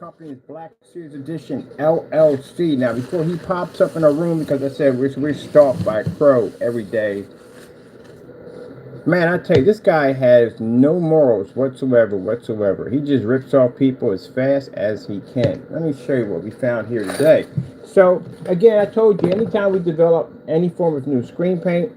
company is Black Series Edition LLC. Now, before he pops up in our room, because I said we're stalked by a crow every day. Man, I tell you, this guy has no morals whatsoever. He just rips off people as fast as he can. Let me show you what we found here today. So, again, I told you, anytime we develop any form of new screen paint,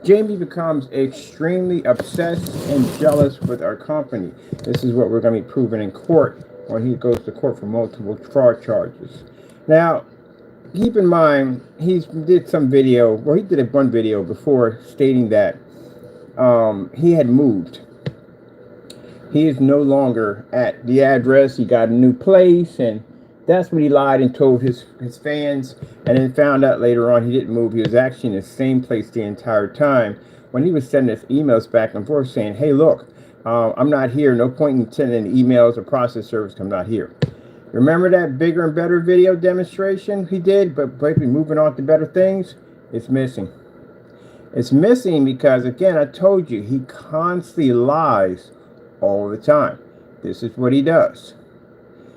Jamie becomes extremely obsessed and jealous with our company. This is what we're going to be proving in court when he goes to court for multiple fraud charges. Now, keep in mind, he did some video, well, he did one video before stating that he had moved. He is no longer at the address. He got a new place, and that's what he lied and told his fans, and then found out later on he didn't move. He was actually in the same place the entire time when he was sending us emails back and forth saying, hey, look, I'm not here. No point in sending emails or process service. I'm not here. Remember that bigger and better video demonstration he did, but basically moving on to better things? It's missing. It's missing because, again, I told you, he constantly lies all the time. This is what he does.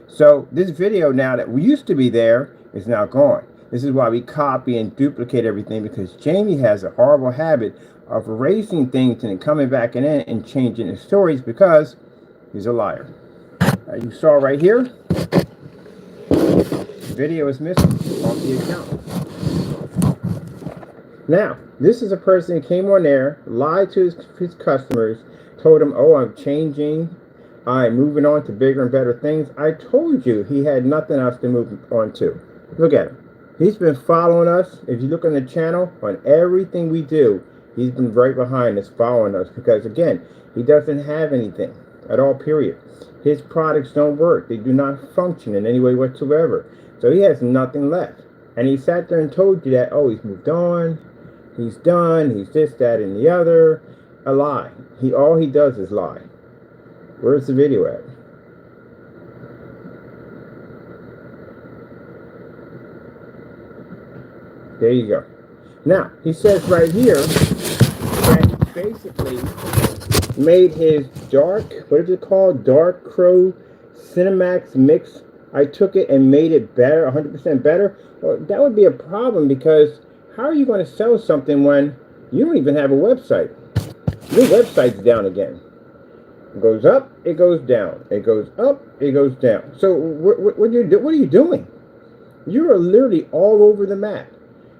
So this video now that we used to be there is now gone. This is why we copy and duplicate everything, because Jamie has a horrible habit of erasing things and then coming back in and changing his stories because he's a liar. You saw right here, the video is missing off the account. Now, this is a person who came on there, lied to his customers, told them, oh, I'm changing, I'm moving on to bigger and better things. I told you he had nothing else to move on to. Look at him. He's been following us. If you look on the channel, on everything we do, he's been right behind us, following us, because, again, he doesn't have anything at all, period. His products don't work. They do not function in any way whatsoever. So he has nothing left. And he sat there and told you that, oh, he's moved on, he's done, he's this, that, and the other. A lie. All he does is lie. Where's the video at? There you go. Now, he says right here that he basically made his what is it called? Dark Crow Cinemax Mix. I took it and made it better, 100% better. Well, that would be a problem, because how are you going to sell something when you don't even have a website? Your website's down again. It goes up, it goes down. It goes up, it goes down. So what are you doing? You are literally all over the map,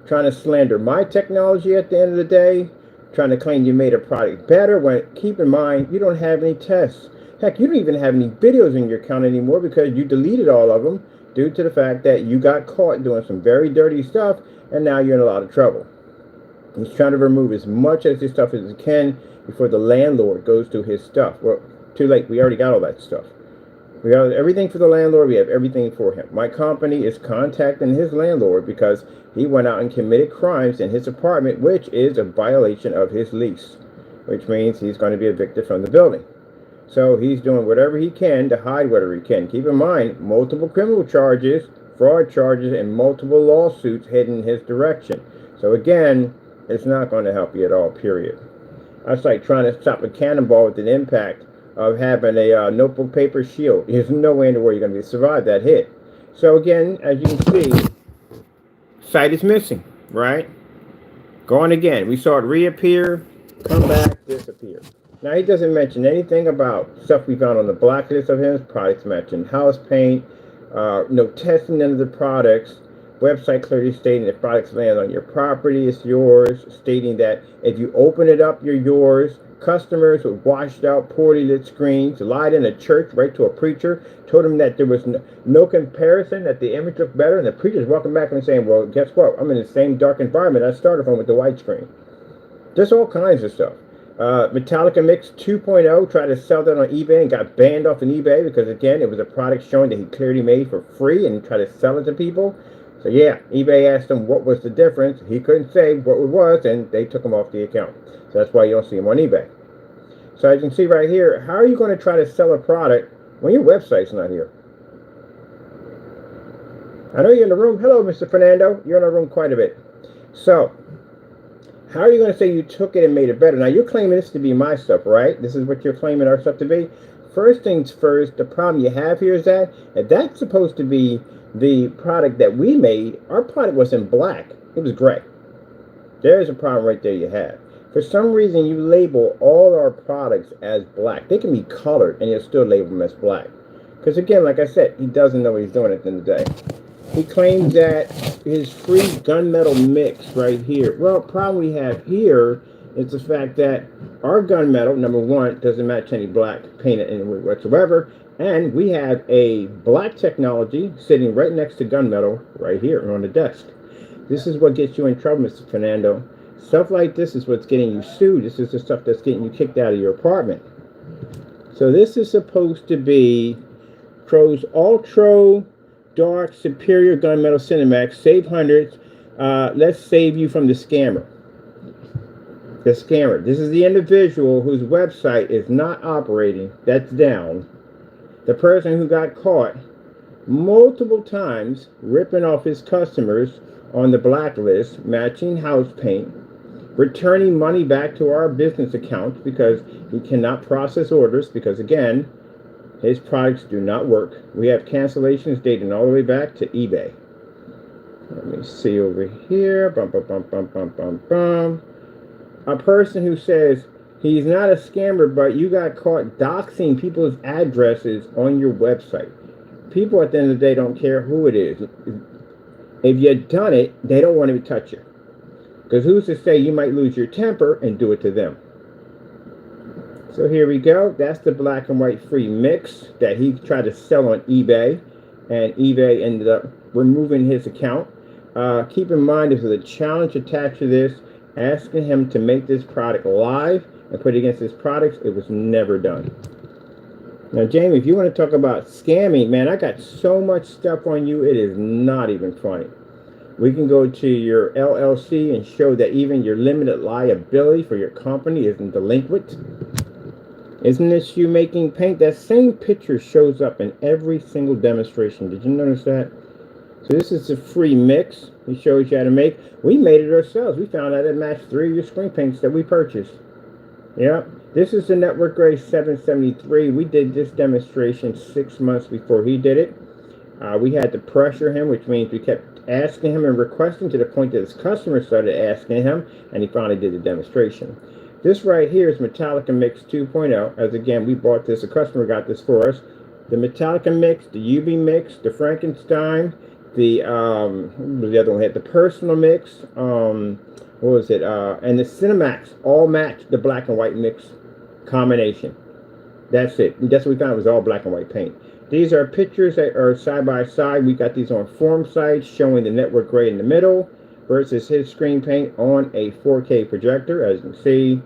trying to slander my technology at the end of the day, trying to claim you made a product better, when, keep in mind, you don't have any tests. Heck, you don't even have any videos in your account anymore, because you deleted all of them due to the fact that you got caught doing some very dirty stuff, and now you're in a lot of trouble. He's trying to remove as much of his stuff as he can before the landlord goes to his stuff. Well, too late. We already got all that stuff. We have everything for the landlord. We have everything for him. My company is contacting his landlord because he went out and committed crimes in his apartment, which is a violation of his lease, which means he's going to be evicted from the building. So he's doing whatever he can to hide whatever he can. Keep in mind, multiple criminal charges, fraud charges, and multiple lawsuits heading in his direction. So again, it's not going to help you at all, period. That's like trying to stop a cannonball with an impact of having a notebook paper shield. There's no way in the world you're going to survive that hit. So again, as you can see, site is missing, right? Gone again. We saw it reappear, come back, disappear. Now, he doesn't mention anything about stuff we found on the blacklist of his products matching house paint, no testing none of the products. Website clearly stating that products land on your property, it's yours, stating that if you open it up, you're yours. Customers with washed out, poorly lit screens, lied in a church right to a preacher, told him that there was no comparison, that the image looked better, and the preacher's walking back and saying, well, guess what? I'm in the same dark environment I started from with the white screen. Just all kinds of stuff. Metallica Mix 2.0 tried to sell that on eBay and got banned off on eBay because, again, it was a product showing that he clearly made for free and tried to sell it to people. So yeah, eBay asked him what was the difference. He couldn't say what it was, and they took him off the account. So that's why you don't see him on eBay. So as you can see right here, how are you going to try to sell a product when your website's not here? I know you're in the room. Hello, Mr. Fernando. You're in the room quite a bit. So how are you going to say you took it and made it better? Now, you're claiming this to be my stuff, right? This is what you're claiming our stuff to be. first things first, the problem you have here is that if that's supposed to be the product that we made, our product was in black. It was gray. There's a problem right there you have. For some reason, you label all our products as black. They can be colored, and you'll still label them as black. Because again, like I said, he doesn't know what he's doing at the end of the day. He claims that his free gunmetal mix right here. Well, problem we have here is the fact that our gunmetal, number one, doesn't match any black paint in any way whatsoever. And we have a black technology sitting right next to gunmetal right here on the desk. This is what gets you in trouble, Mr. Fernando. Stuff like this is what's getting you sued. This is the stuff that's getting you kicked out of your apartment. So this is supposed to be Crow's Ultra Dark Superior Gunmetal Cinemax. Save hundreds. Let's save you from the scammer. The scammer. This is the individual whose website is not operating. That's down. The person who got caught multiple times ripping off his customers on the blacklist, matching house paint, returning money back to our business accounts because we cannot process orders because, again, his products do not work. We have cancellations dating all the way back to eBay. Let me see over here. Bum, bum, bum, bum, bum, bum, bum. A person who says he's not a scammer, but you got caught doxing people's addresses on your website. People at the end of the day don't care who it is. If you've done it, they don't want to touch you. Because who's to say you might lose your temper and do it to them? So here we go. That's the black and white free mix that he tried to sell on eBay. And eBay ended up removing his account. Keep in mind, there's a challenge attached to this, asking him to make this product live and put it against his products. It was never done. Now, Jamie, if you want to talk about scamming, man, I got so much stuff on you, it is not even funny. We can go to your LLC and show that even your limited liability for your company isn't delinquent. Isn't this you making paint? That same picture shows up in every single demonstration. Did you notice that? So this is a free mix. He shows you how to make. We made it ourselves. We found out it matched 3 of your screen paints that we purchased. Yep. This is the Network Grade 773. We did this demonstration 6 months before he did it. We had to pressure him, which means we kept asking him and requesting to the point that his customers started asking him, and he finally did the demonstration. This right here is Metallica Mix 2.0. As again, we bought this. A customer got this for us. The Metallica Mix, the UV Mix, the Frankenstein, the what was the other one? We had the Personal Mix. What was it? And the Cinemax all match the black and white mix combination. That's it. And that's what we found. It was all black and white paint. These are pictures that are side by side. We got these on forum sites showing the network gray in the middle versus his screen paint on a 4K projector. As you can see,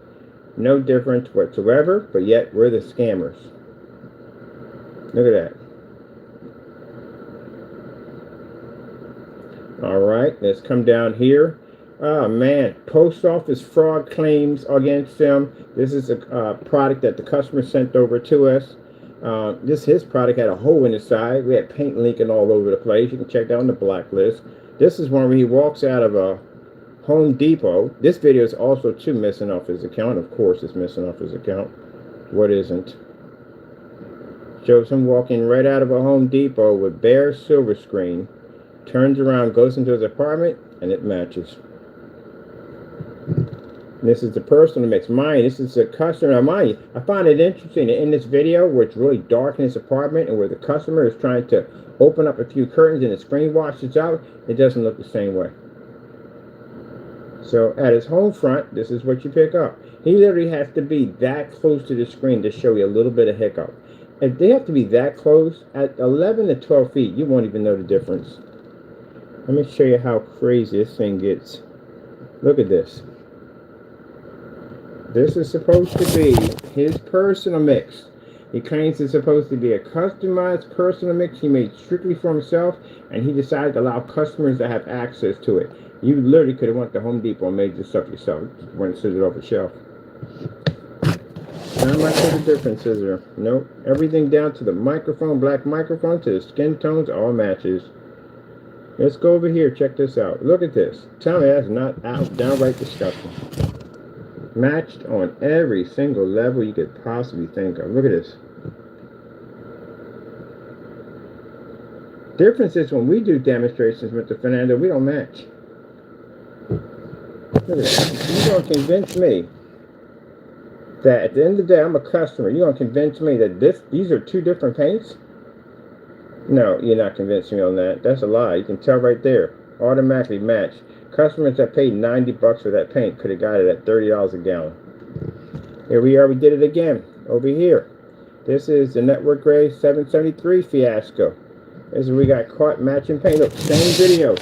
no difference whatsoever, but yet we're the scammers. Look at that. All right, let's come down here. Oh man, post office fraud claims against them. This is a product that the customer sent over to us. His product had a hole in the side. We had paint leaking all over the place. You can check that on the blacklist. This is one where he walks out of a Home Depot. This video is also too missing off his account. Of course it's missing off his account. What isn't? Shows him walking right out of a Home Depot with bare silver screen. Turns around, goes into his apartment, and it matches. This is the personal mix. Mine, this is the customer. Now, mind you, I find it interesting that in this video where it's really dark in his apartment and where the customer is trying to open up a few curtains and the screen washes out, it doesn't look the same way. So at his home front, this is what you pick up. He literally has to be that close to the screen to show you a little bit of hiccup. If they have to be that close, at 11 to 12 feet, you won't even know the difference. Let me show you how crazy this thing gets. Look at this. This is supposed to be his personal mix. He claims it's supposed to be a customized personal mix he made strictly for himself, and he decided to allow customers to have access to it. You literally could have went to Home Depot and made this stuff yourself. Went and stood it off the shelf. Not much of a difference, is there? Nope. Everything down to the microphone, black microphone, to the skin tones, all matches. Let's go over here. Check this out. Look at this. Tell me that's not downright disgusting. Matched on every single level you could possibly think of. Look at this. Difference is when we do demonstrations, Mr. Fernando, we don't match. Look at that. You're going to convince me that at the end of the day, I'm a customer. You're going to convince me that these are two different paints? No, you're not convincing me on that. That's a lie. You can tell right there. Automatically match. Customers that paid $90 for that paint could have got it at $30 a gallon. Here we are. We did it again. Over here. This is the Network Gray 773 fiasco. This is where we got caught matching paint. Look, same video.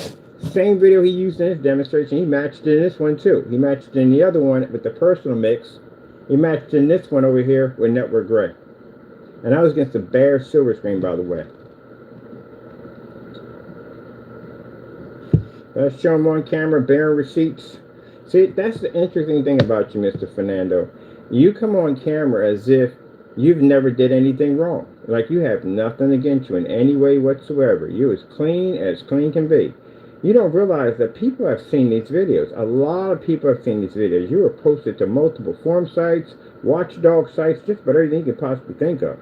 Same video he used in his demonstration. He matched in this one too. He matched in the other one with the personal mix. He matched in this one over here with Network Gray. And that was against the bare silver screen, by the way. Let's show him on camera, bearing receipts. See, that's the interesting thing about you, Mr. Fernando. You come on camera as if you've never did anything wrong. Like you have nothing against you in any way whatsoever. You're as clean can be. You don't realize that people have seen these videos. A lot of people have seen these videos. You were posted to multiple forum sites, watchdog sites, just about everything you could possibly think of.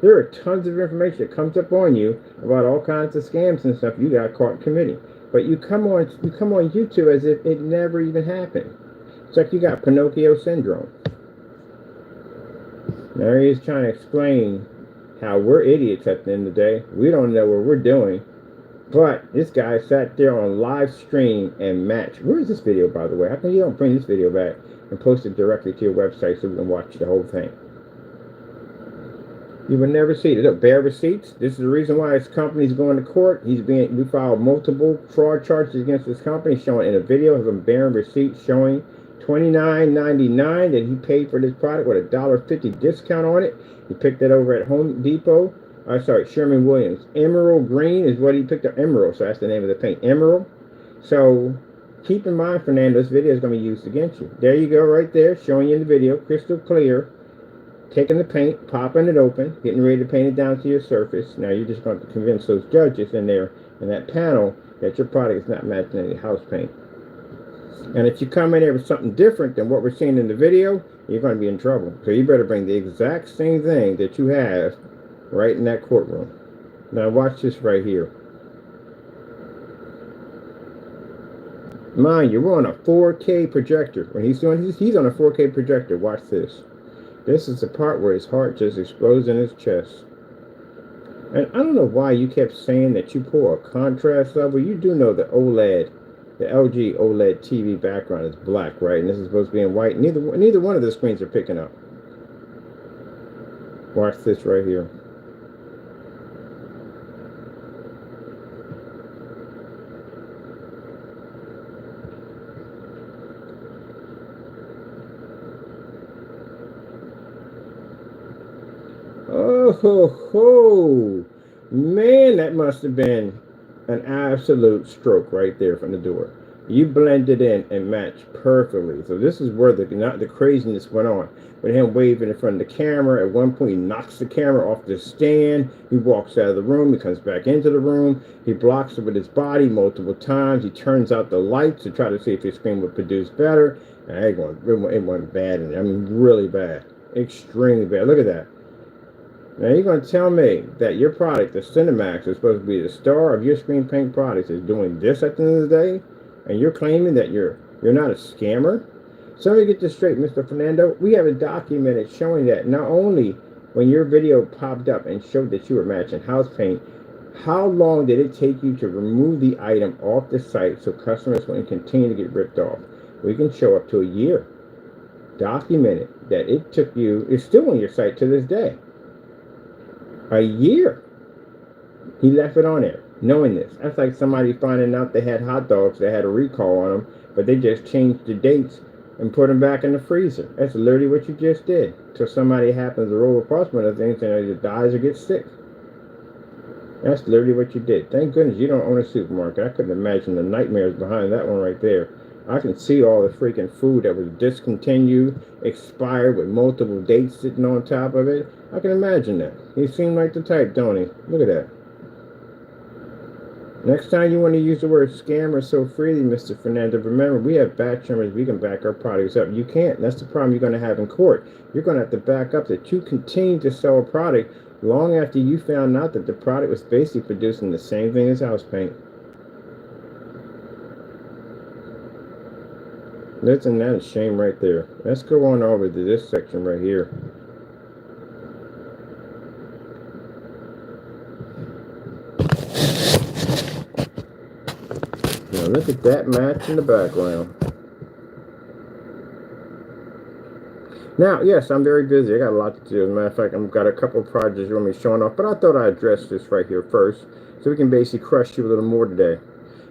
There are tons of information that comes up on you about all kinds of scams and stuff you got caught committing. But you come on YouTube as if it never even happened. It's like you got Pinocchio syndrome. Now he is trying to explain how we're idiots at the end of the day. We don't know what we're doing. But this guy sat there on live stream and matched. Where is this video, by the way? How come you don't bring this video back and post it directly to your website so we can watch the whole thing? You would never see it. Look, bare receipts. This is the reason why his company's going to court. We filed multiple fraud charges against this company, showing in a video of him bearing receipts showing $29.99 that he paid for this product with a $1.50 discount on it. He picked it over at Home Depot. Sherwin-Williams. Emerald green is what he picked up. Emerald, so that's the name of the paint. Emerald. So keep in mind, Fernando, this video is going to be used against you. There you go, right there, showing you in the video, crystal clear. Taking the paint, popping it open, getting ready to paint it down to your surface. Now you're just going to convince those judges in there in that panel that your product is not matching any house paint. And if you come in there with something different than what we're seeing in the video, you're going to be in trouble. So you better bring the exact same thing that you have right in that courtroom. Now watch this right here. Mind you, we're on a 4K projector. When he's on a 4K projector. Watch this. This is the part where his heart just explodes in his chest. And I don't know why you kept saying that you pull a contrast level. You do know the OLED, the LG OLED TV background is black, right? And this is supposed to be in white. Neither one of the screens are picking up. Watch this right here. Oh, ho, ho. Man, that must have been an absolute stroke right there from the door. You blended in and matched perfectly. So this is where the craziness went on. With him waving in front of the camera. At one point, he knocks the camera off the stand. He walks out of the room. He comes back into the room. He blocks it with his body multiple times. He turns out the lights to try to see if his screen would produce better. And it went bad. I mean, really bad. Extremely bad. Look at that. Now you're going to tell me that your product, the Cinemax, is supposed to be the star of your screen paint products, is doing this at the end of the day, and you're claiming that you're not a scammer? So let me get this straight, Mr. Fernando. We have a document showing that not only when your video popped up and showed that you were matching house paint, how long did it take you to remove the item off the site so customers wouldn't continue to get ripped off? We can show up to a year. Documented that it took you, it's still on your site to this day. A year. He left it on there, knowing this. That's like somebody finding out they had hot dogs that had a recall on them, but they just changed the dates and put them back in the freezer. That's literally what you just did. Till somebody happens to roll across one of those things and either dies or gets sick. That's literally what you did. Thank goodness you don't own a supermarket. I couldn't imagine the nightmares behind that one right there. I can see all the freaking food that was discontinued, expired with multiple dates sitting on top of it. I can imagine that. He seemed like the type, don't he? Look at that. Next time you want to use the word scammer so freely, Mr. Fernando, remember, we have batch numbers. We can back our products up. You can't. That's the problem you're going to have in court. You're going to have to back up that you continue to sell a product long after you found out that the product was basically producing the same thing as house paint. Listen, that is shame right there. Let's go on over to this section right here. Now look at that match in the background. Now, yes, I'm very busy. I got a lot to do. As a matter of fact, I've got a couple of projects you want me showing off, but I thought I'd address this right here first, so we can basically crush you a little more today.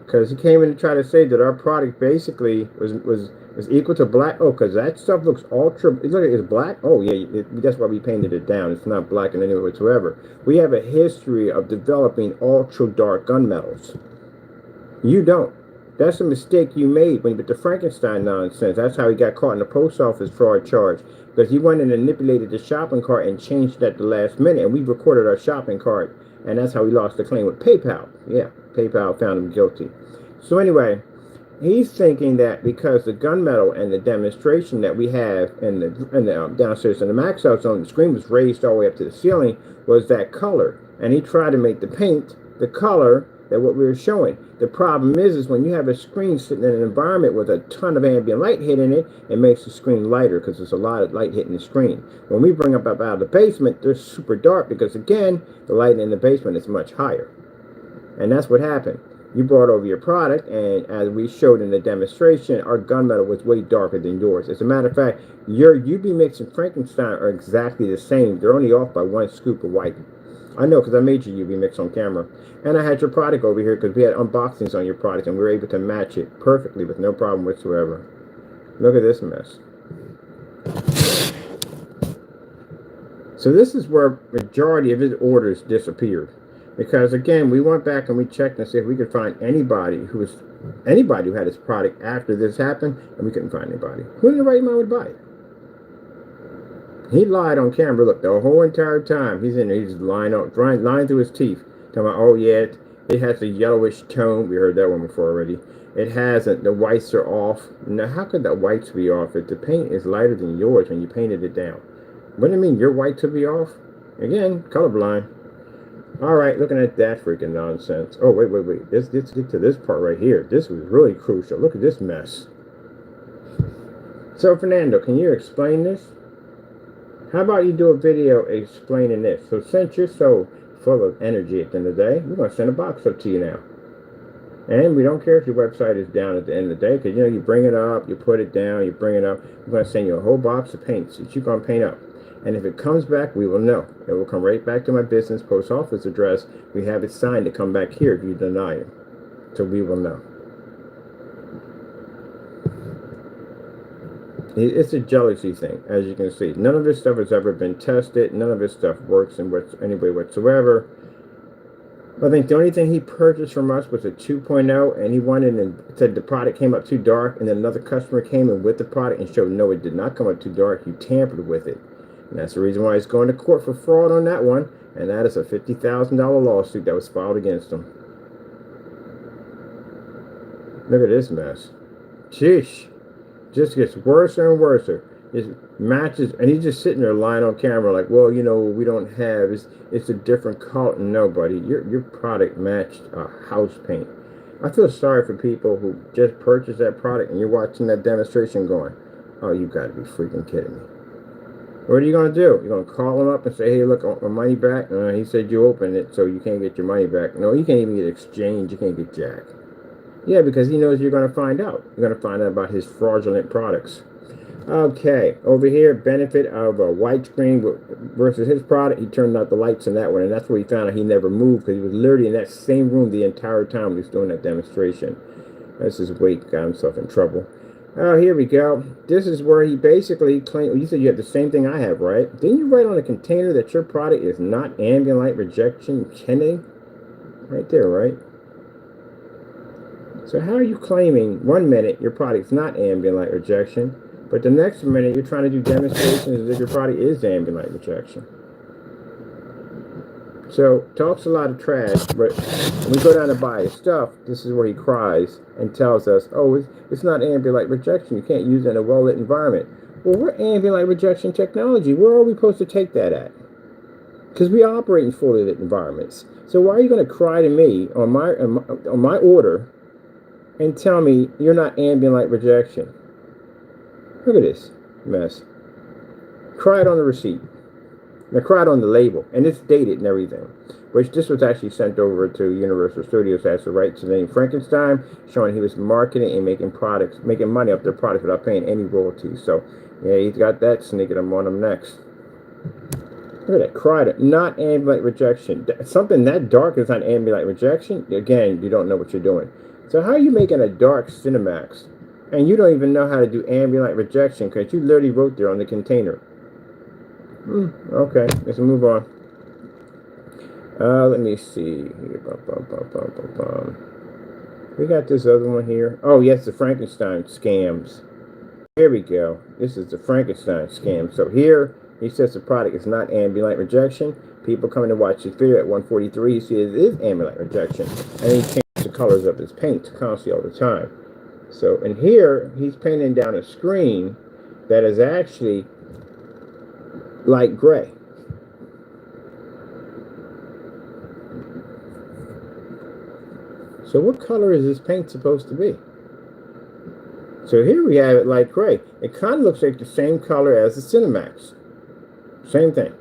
Because he came in to try to say that our product basically was equal to black. Oh, because that stuff looks ultra. Look, it's black. Oh, yeah, that's why we painted it down. It's not black in any way whatsoever. We have a history of developing ultra dark gunmetals. You don't. That's a mistake you made when you did the Frankenstein nonsense. That's how he got caught in the post office fraud charge. Because he went in and manipulated the shopping cart and changed it at the last minute. And we recorded our shopping cart. And that's how he lost the claim with PayPal. Yeah, PayPal found him guilty. So anyway, he's thinking that because the gunmetal and the demonstration that we have in the downstairs in the max out zone, the screen was raised all the way up to the ceiling, was that color. And he tried to make the paint the color that what we were showing. The problem is when you have a screen sitting in an environment with a ton of ambient light hitting it, it makes the screen lighter because there's a lot of light hitting the screen. When we bring up out of the basement, they're super dark because, again, the light in the basement is much higher. And that's what happened. You brought over your product, and as we showed in the demonstration, our gunmetal was way darker than yours. As a matter of fact, your UV Mix and Frankenstein are exactly the same. They're only off by 1 scoop of white. I know because I made your UV Mix on camera. And I had your product over here because we had unboxings on your product, and we were able to match it perfectly with no problem whatsoever. Look at this mess. So this is where majority of his orders disappeared. Because, again, we went back and we checked and see if we could find anybody who had his product after this happened, and we couldn't find anybody. Who in the right mind would buy it? He lied on camera. Look, the whole entire time he's in there, he's lying through his teeth. Talking about, oh yeah, it has a yellowish tone. We heard that one before already. It has the whites are off. Now, how could the whites be off if the paint is lighter than yours when you painted it down? What do you mean your whites would be off? Again, colorblind. All right, looking at that freaking nonsense. Oh, wait. Let's get to this part right here. This was really crucial. Look at this mess. So, Fernando, can you explain this? How about you do a video explaining this? So, since you're so full of energy at the end of the day, we're going to send a box up to you now. And we don't care if your website is down at the end of the day, because, you bring it up, you put it down, you bring it up. We're going to send you a whole box of paints that you're going to paint up. And if it comes back, we will know. It will come right back to my business post office address. We have it signed to come back here if you deny it. So we will know. It's a jealousy thing, as you can see. None of this stuff has ever been tested. None of this stuff works in any way whatsoever. I think the only thing he purchased from us was a 2.0, and he went in and said the product came up too dark, and then another customer came in with the product and showed no, it did not come up too dark. You tampered with it. And that's the reason why he's going to court for fraud on that one, and that is a $50,000 lawsuit that was filed against him. Look at this mess. Sheesh. Just gets worse and worse. It matches, and he's just sitting there lying on camera like, well, we don't have, it's a different color. No, buddy, your product matched a house paint. I feel sorry for people who just purchased that product and you're watching that demonstration going, oh, you got to be freaking kidding me. What are you going to do? You're going to call him up and say, hey, look, I want my money back? He said you opened it, so you can't get your money back. No, you can't even get exchange. You can't get jack. Yeah, because he knows you're going to find out. You're going to find out about his fraudulent products. Okay, over here, benefit of a white screen versus his product. He turned out the lights in that one, and that's where he found out he never moved, because he was literally in that same room the entire time he was doing that demonstration. That's his weight, got himself in trouble. Oh, here we go. This is where he basically claimed, you said you have the same thing I have, right? Didn't you write on the container that your product is not ambient light rejection Kennedy? Right there, right? So how are you claiming 1 minute your product's not ambient light rejection, but the next minute you're trying to do demonstrations as if your product is ambient light rejection? So, talks a lot of trash, but when we go down to buy his stuff, this is where he cries and tells us, oh, it's not ambient light rejection. You can't use it in a well-lit environment. Well, we're ambient light rejection technology. Where are we supposed to take that at? because we operate in fully lit environments. So why are you going to cry to me on my order and tell me you're not ambient light rejection? Look at this mess. Cry it on the receipt. Now cry it on the label, and it's dated and everything. Which this was actually sent over to Universal Studios as the rights to the name Frankenstein, showing he was marketing and making money off their products without paying any royalties. So yeah, he's got that sneaking him on him next. Look at that, cried it. Not ambient light rejection. Something that dark is not ambient light rejection. Again, you don't know what you're doing. So how are you making a dark Cinemax, and you don't even know how to do ambient light rejection because you literally wrote there on the container? Okay, let's move on. Let me see. We got this other one here. Oh, yes, the Frankenstein scams. Here we go. This is the Frankenstein scam. So here, he says the product is not ambient light rejection. People coming to watch his video at 143, you see it is ambient light rejection. And he changes the colors of his paint constantly all the time. So, and here, he's painting down a screen that is actually light gray. So what color is this paint supposed to be? So here we have it light gray. It kind of looks like the same color as the Cinemax. Same thing.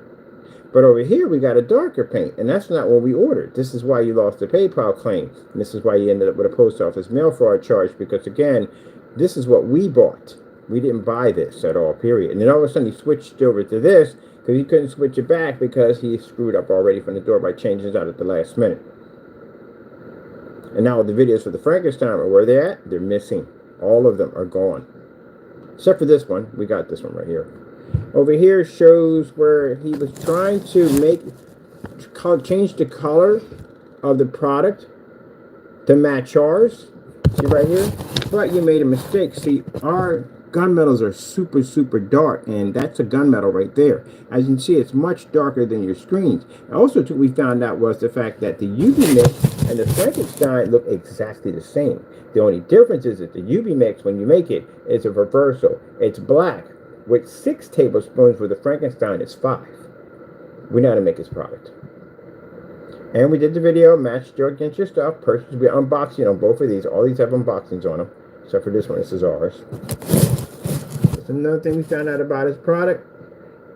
But over here we got a darker paint, and that's not what we ordered. This is why you lost the PayPal claim. And this is why you ended up with a post office mail fraud charge, because again, this is what we bought. We didn't buy this at all, period. And then all of a sudden he switched over to this because he couldn't switch it back because he screwed up already from the door by changing it out at the last minute. And now the videos for the Frankenstein are where they're at. They're missing. All of them are gone. Except for this one. We got this one right here. Over here shows where he was trying to change the color of the product to match ours. See right here? But you made a mistake. See, our gunmetals are super, super dark, and that's a gunmetal right there. As you can see, it's much darker than your screens. Also, what we found out was the fact that the UV mix and the Frankenstein look exactly the same. The only difference is that the UV mix, when you make it, is a reversal. It's black with 6 tablespoons, where the Frankenstein is 5. We know how to make this product. And we did the video, matched your against your stuff, purchased, we unboxing on both of these. All these have unboxings on them, except for this one. This is ours. That's another thing we found out about his product.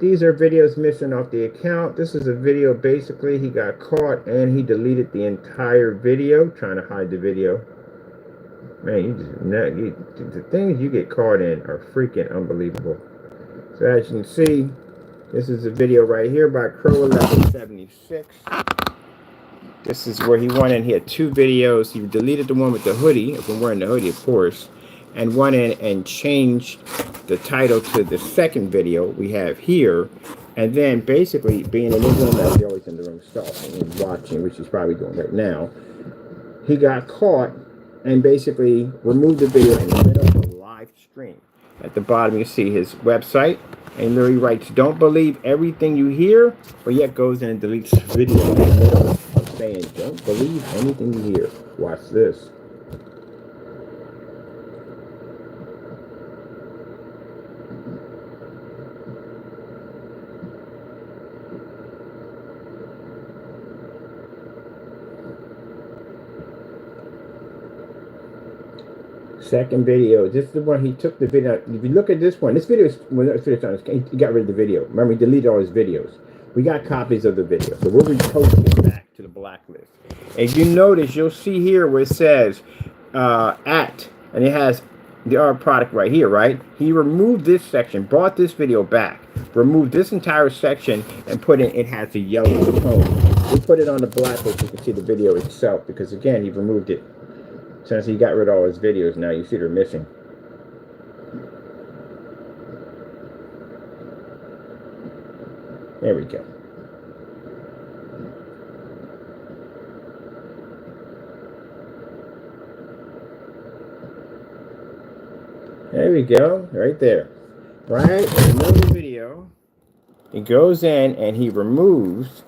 These are videos missing off the account. This is a video, basically, he got caught and he deleted the entire video, trying to hide the video. Man, the things you get caught in are freaking unbelievable. So as you can see, this is a video right here by Crows1176. This is where he went in. He had 2 videos. He deleted the one with the hoodie, if I'm wearing the hoodie, of course, and went in and changed the title to the second video we have here. And then basically, being in the room, as you're always in the room stalking and watching, which he's probably doing right now, he got caught and basically removed the video in the middle of a live stream. At the bottom, you see his website, and literally writes, "Don't believe everything you hear," but yet goes in and deletes the video in the middle of saying, "Don't believe anything you hear." Watch this. Second video. This is the one he took the video. If you look at this one, this video is when he got rid of the video. Remember, he deleted all his videos. We got copies of the video, so we'll repost it back to the blacklist. If you notice, you'll see here where it says at, and it has our product right here, right? He removed this section, brought this video back, removed this entire section, and put in, it has a yellow tone. We put it on the blacklist. You can see the video itself, because again, he removed it. Since he got rid of all his videos, now you see they're missing. There we go. There we go, right there. Right, another video. He goes in and he removes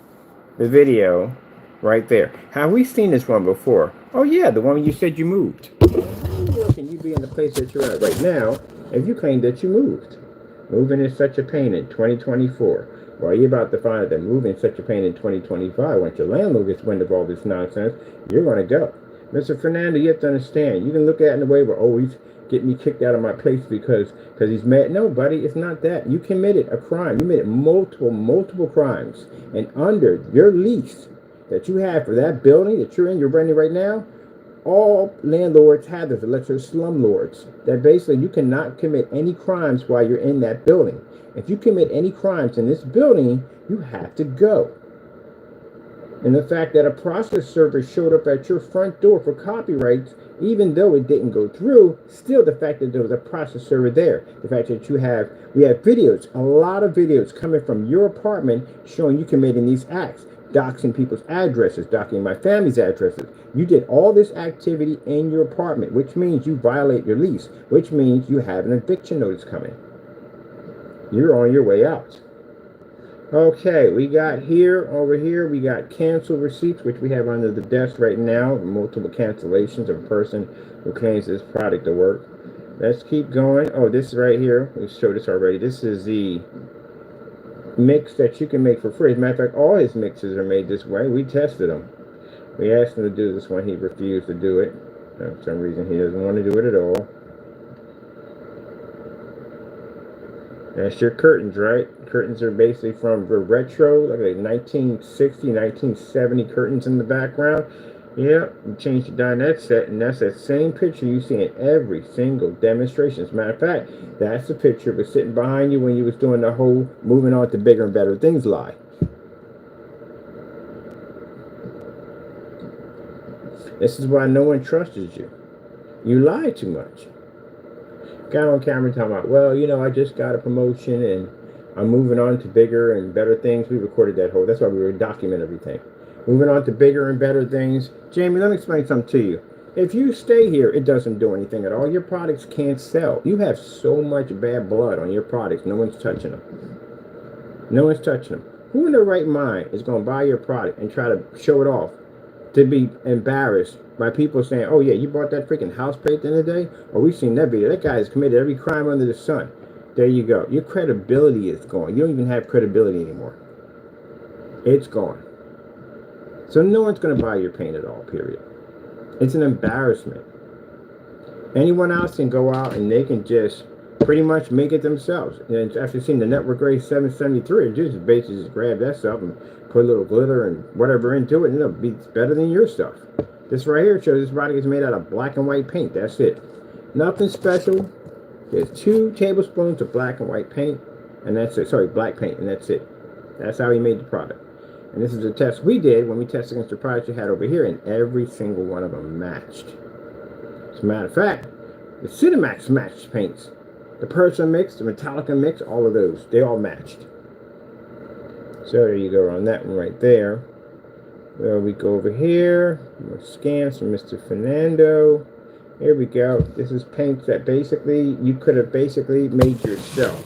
the video right there. Have we seen this one before? Oh yeah, the one you said you moved. How can you be in the place that you're at right now if you claim that you moved? Moving is such a pain in 2024. Well, you're about to find out that moving such a pain in 2025. Once your landlord gets wind of all this nonsense, you're going to go. Mr. Fernando, you have to understand. You can look at it in a way where, oh, he's getting me kicked out of my place because he's mad. No, buddy, it's not that. You committed a crime. You committed multiple crimes. And under your lease that you have for that building that you're renting right now, all landlords have this, unless you're slumlords, that basically you cannot commit any crimes while you're in that building. If you commit any crimes in this building, you have to go. And the fact that a process server showed up at your front door for copyrights, even though it didn't go through, still the fact that there was a process server there, the fact that we have videos, a lot of videos coming from your apartment showing you committing these acts, doxing people's addresses, doxing my family's addresses. You did all this activity in your apartment, which means you violate your lease, which means you have an eviction notice coming. You're on your way out. Okay, we got over here, we got cancel receipts, which we have under the desk right now, multiple cancellations of a person who claims this product to work. Let's keep going. Oh, this right here, we showed this already. This is the mix that you can make for free. As a matter of fact, all his mixes are made this way. We tested them. We asked him to do this one. He refused to do it. For some reason, he doesn't want to do it at all. That's your curtains, right? Curtains are basically from retro, like 1960, 1970 curtains in the background. Yeah, you change the dinette set, and that's that same picture you see in every single demonstration. As a matter of fact, that's the picture was sitting behind you when you was doing the whole moving on to bigger and better things lie. This is why no one trusted you. You lied too much. Got on camera talking about, well, you know, I just got a promotion and I'm moving on to bigger and better things. We recorded that whole, that's why we would document everything. Moving on to bigger and better things. Jamie, let me explain something to you. If you stay here, it doesn't do anything at all. Your products can't sell. You have so much bad blood on your products, no one's touching them. No one's touching them. Who in their right mind is going to buy your product and try to show it off to be embarrassed by people saying, oh yeah, you bought that freaking house plate the other day? Or we've seen that video. That guy has committed every crime under the sun. There you go. Your credibility is gone. You don't even have credibility anymore. It's gone. So no one's going to buy your paint at all, period. It's an embarrassment. Anyone else can go out and they can just pretty much make it themselves. And after seeing the Network Grade 773, just basically just grab that stuff and put a little glitter and whatever into it, and it'll be better than your stuff. This right here shows this product is made out of black and white paint. That's it. Nothing special. There's 2 tablespoons of black and white paint, and that's it. Sorry, black paint, and that's it. That's how he made the product. And this is a test we did when we tested against the products you had over here, and every single one of them matched. As a matter of fact, the Cinemax matched paints. The Persian mix, the Metallica mix, all of those, they all matched. So there you go on that one right there. Well, we go over here. More scans from Mr. Fernando. Here we go. This is paints that basically you could have basically made yourself.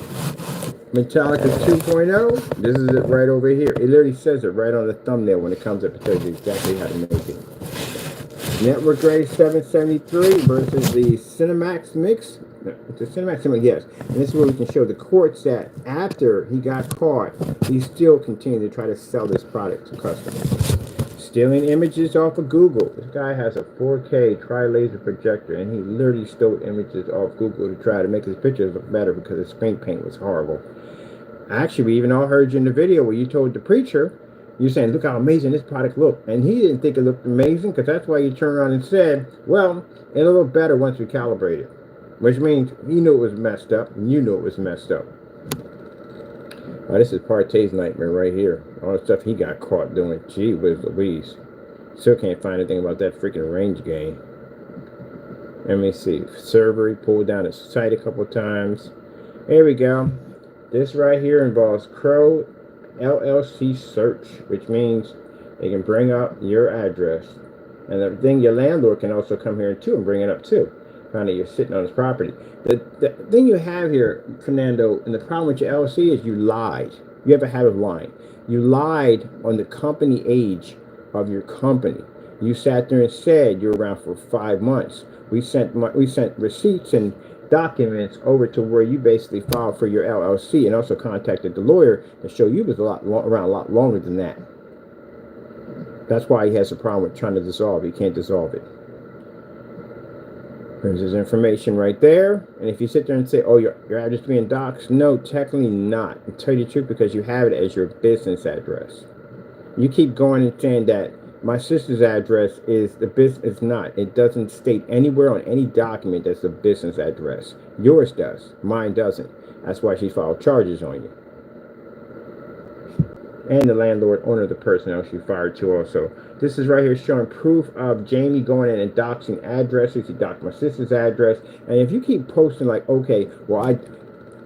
Metallica 2.0. This is it right over here. It literally says it right on the thumbnail when it comes up. It tells you exactly how to make it. Network Grade 773 versus the Cinemax mix. No, it's a Cinemax, yes. And this is where we can show the courts that after he got caught, he still continued to try to sell this product to customers. Stealing images off of Google. This guy has a 4K tri-laser projector, and he literally stole images off Google to try to make his pictures look better because his paint was horrible. Actually, we even all heard you in the video where you told the preacher, you're saying, look how amazing this product looked. And he didn't think it looked amazing, because that's why you turned around and said, well, it'll look better once we calibrate it. Which means he knew it was messed up, and you knew it was messed up. Oh, this is Partay's nightmare right here. All the stuff he got caught doing. Gee whiz Louise. Still can't find anything about that freaking range game. Let me see. Server, he pulled down his site a couple times. There we go. This right here involves Crow LLC search, which means they can bring up your address. And the thing, your landlord can also come here too and bring it up too. Find out you're sitting on his property. The thing you have here, Fernando, and the problem with your LLC is you lied. You have a habit of lying. You lied on the company age of your company. You sat there and said you're around for 5 months. We sent receipts and documents over to where you basically filed for your LLC, and also contacted the lawyer to show you was around a lot longer than that. That's why he has a problem with trying to dissolve. He can't dissolve it. There's his information right there. And if you sit there and say, oh, your address being doxed, no, technically not. I'll tell you the truth, because you have it as your business address. You keep going and saying that my sister's address is the business. It's not. It doesn't state anywhere on any document that's a business address. Yours does. Mine doesn't. That's why she filed charges on you. And the landlord owner of the personnel she fired too also. This is right here showing proof of Jamie going in and doxing addresses. He doxed my sister's address. And if you keep posting like, okay, well,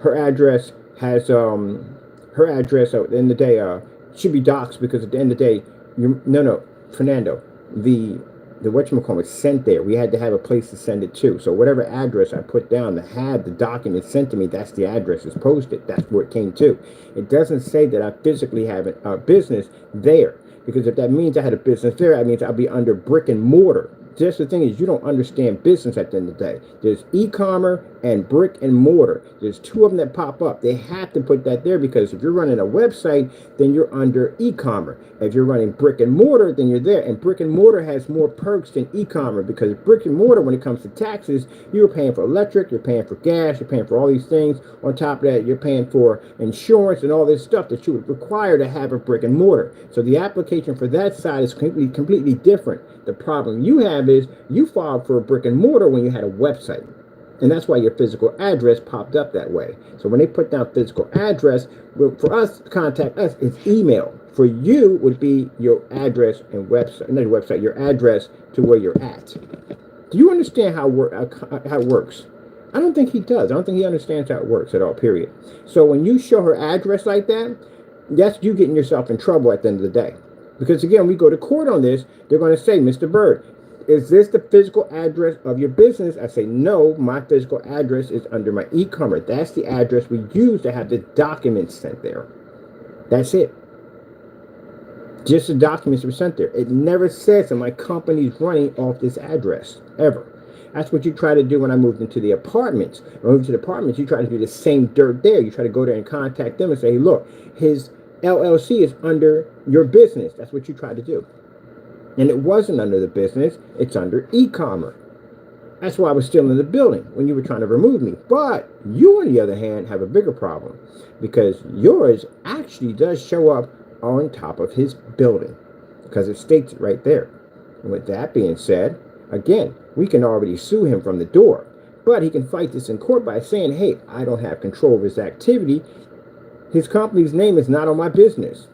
her address has her address at the end of the day should be doxed, because at the end of the day, no, Fernando, the whatchamacallit was sent there. We had to have a place to send it to. So whatever address I put down to have the document sent to me, that's the address it's posted. That's where it came to. It doesn't say that I physically have a business there. Because if that means I had a business there, that means I'll be under brick and mortar. Just the thing is, you don't understand business at the end of the day. There's e-commerce and brick and mortar. There's two of them that pop up. They have to put that there, because if you're running a website, then you're under e-commerce. If you're running brick and mortar, then you're there. And brick and mortar has more perks than e-commerce, because brick and mortar, when it comes to taxes, you're paying for electric, you're paying for gas, you're paying for all these things. On top of that, you're paying for insurance and all this stuff that you would require to have a brick and mortar. So the application for that side is completely different. The problem you have is you filed for a brick and mortar when you had a website. And that's why your physical address popped up that way. So when they put down physical address, well, for us to contact us, it's email. For you would be your address and website, not your website, your address to where you're at. Do you understand how it works? I don't think he does. I don't think he understands how it works at all, period. So when you show her address like that, that's you getting yourself in trouble at the end of the day. Because again, we go to court on this, they're going to say, Mr. Bird, is this the physical address of your business? I say, no, my physical address is under my e-commerce. That's the address we use to have the documents sent there. That's it. Just the documents were sent there. It never says that my company's running off this address, ever. That's what you try to do when I moved into the apartments. When I moved to the apartments, you try to do the same dirt there. You try to go there and contact them and say, hey, look, his LLC is under your business. That's what you try to do. And it wasn't under the business. It's under e-commerce. That's why I was still in the building when you were trying to remove me. But you, on the other hand, have a bigger problem, because yours actually does show up on top of his building, because it states it right there. And with that being said, again, we can already sue him from the door, but he can fight this in court by saying, hey, I don't have control of his activity. His company's name is not on my business.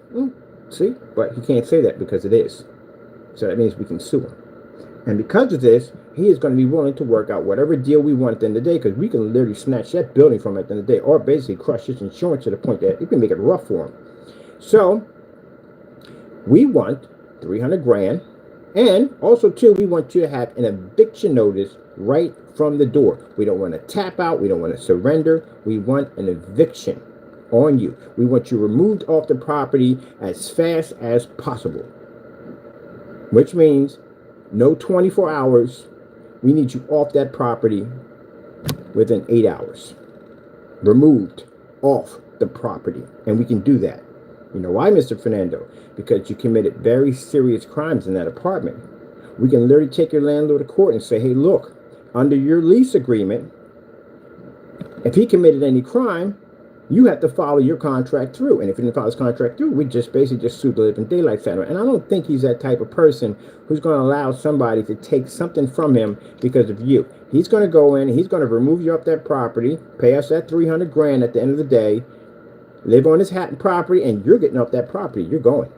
See? But he can't say that because it is. So that means we can sue him. And because of this, he is going to be willing to work out whatever deal we want at the end of the day, because we can literally snatch that building from him at the end of the day, or basically crush his insurance to the point that it can make it rough for him. So we want 300 grand. And also, too, we want you to have an eviction notice right from the door. We don't want to tap out. We don't want to surrender. We want an eviction on you. We want you removed off the property as fast as possible, which means no 24 hours. We need you off that property within 8 hours. Removed off the property. And we can do that. You know why, Mr. Fernando? Because you committed very serious crimes in that apartment. We can literally take your landlord to court and say, hey, look, under your lease agreement, if he committed any crime, you have to follow your contract through. And if he didn't follow his contract through, we just basically just sue the living daylights out of him. And I don't think he's that type of person who's going to allow somebody to take something from him because of you. He's going to go in, he's going to remove you off that property, pay us that 300 grand at the end of the day, live on his property, and you're getting off that property. You're going.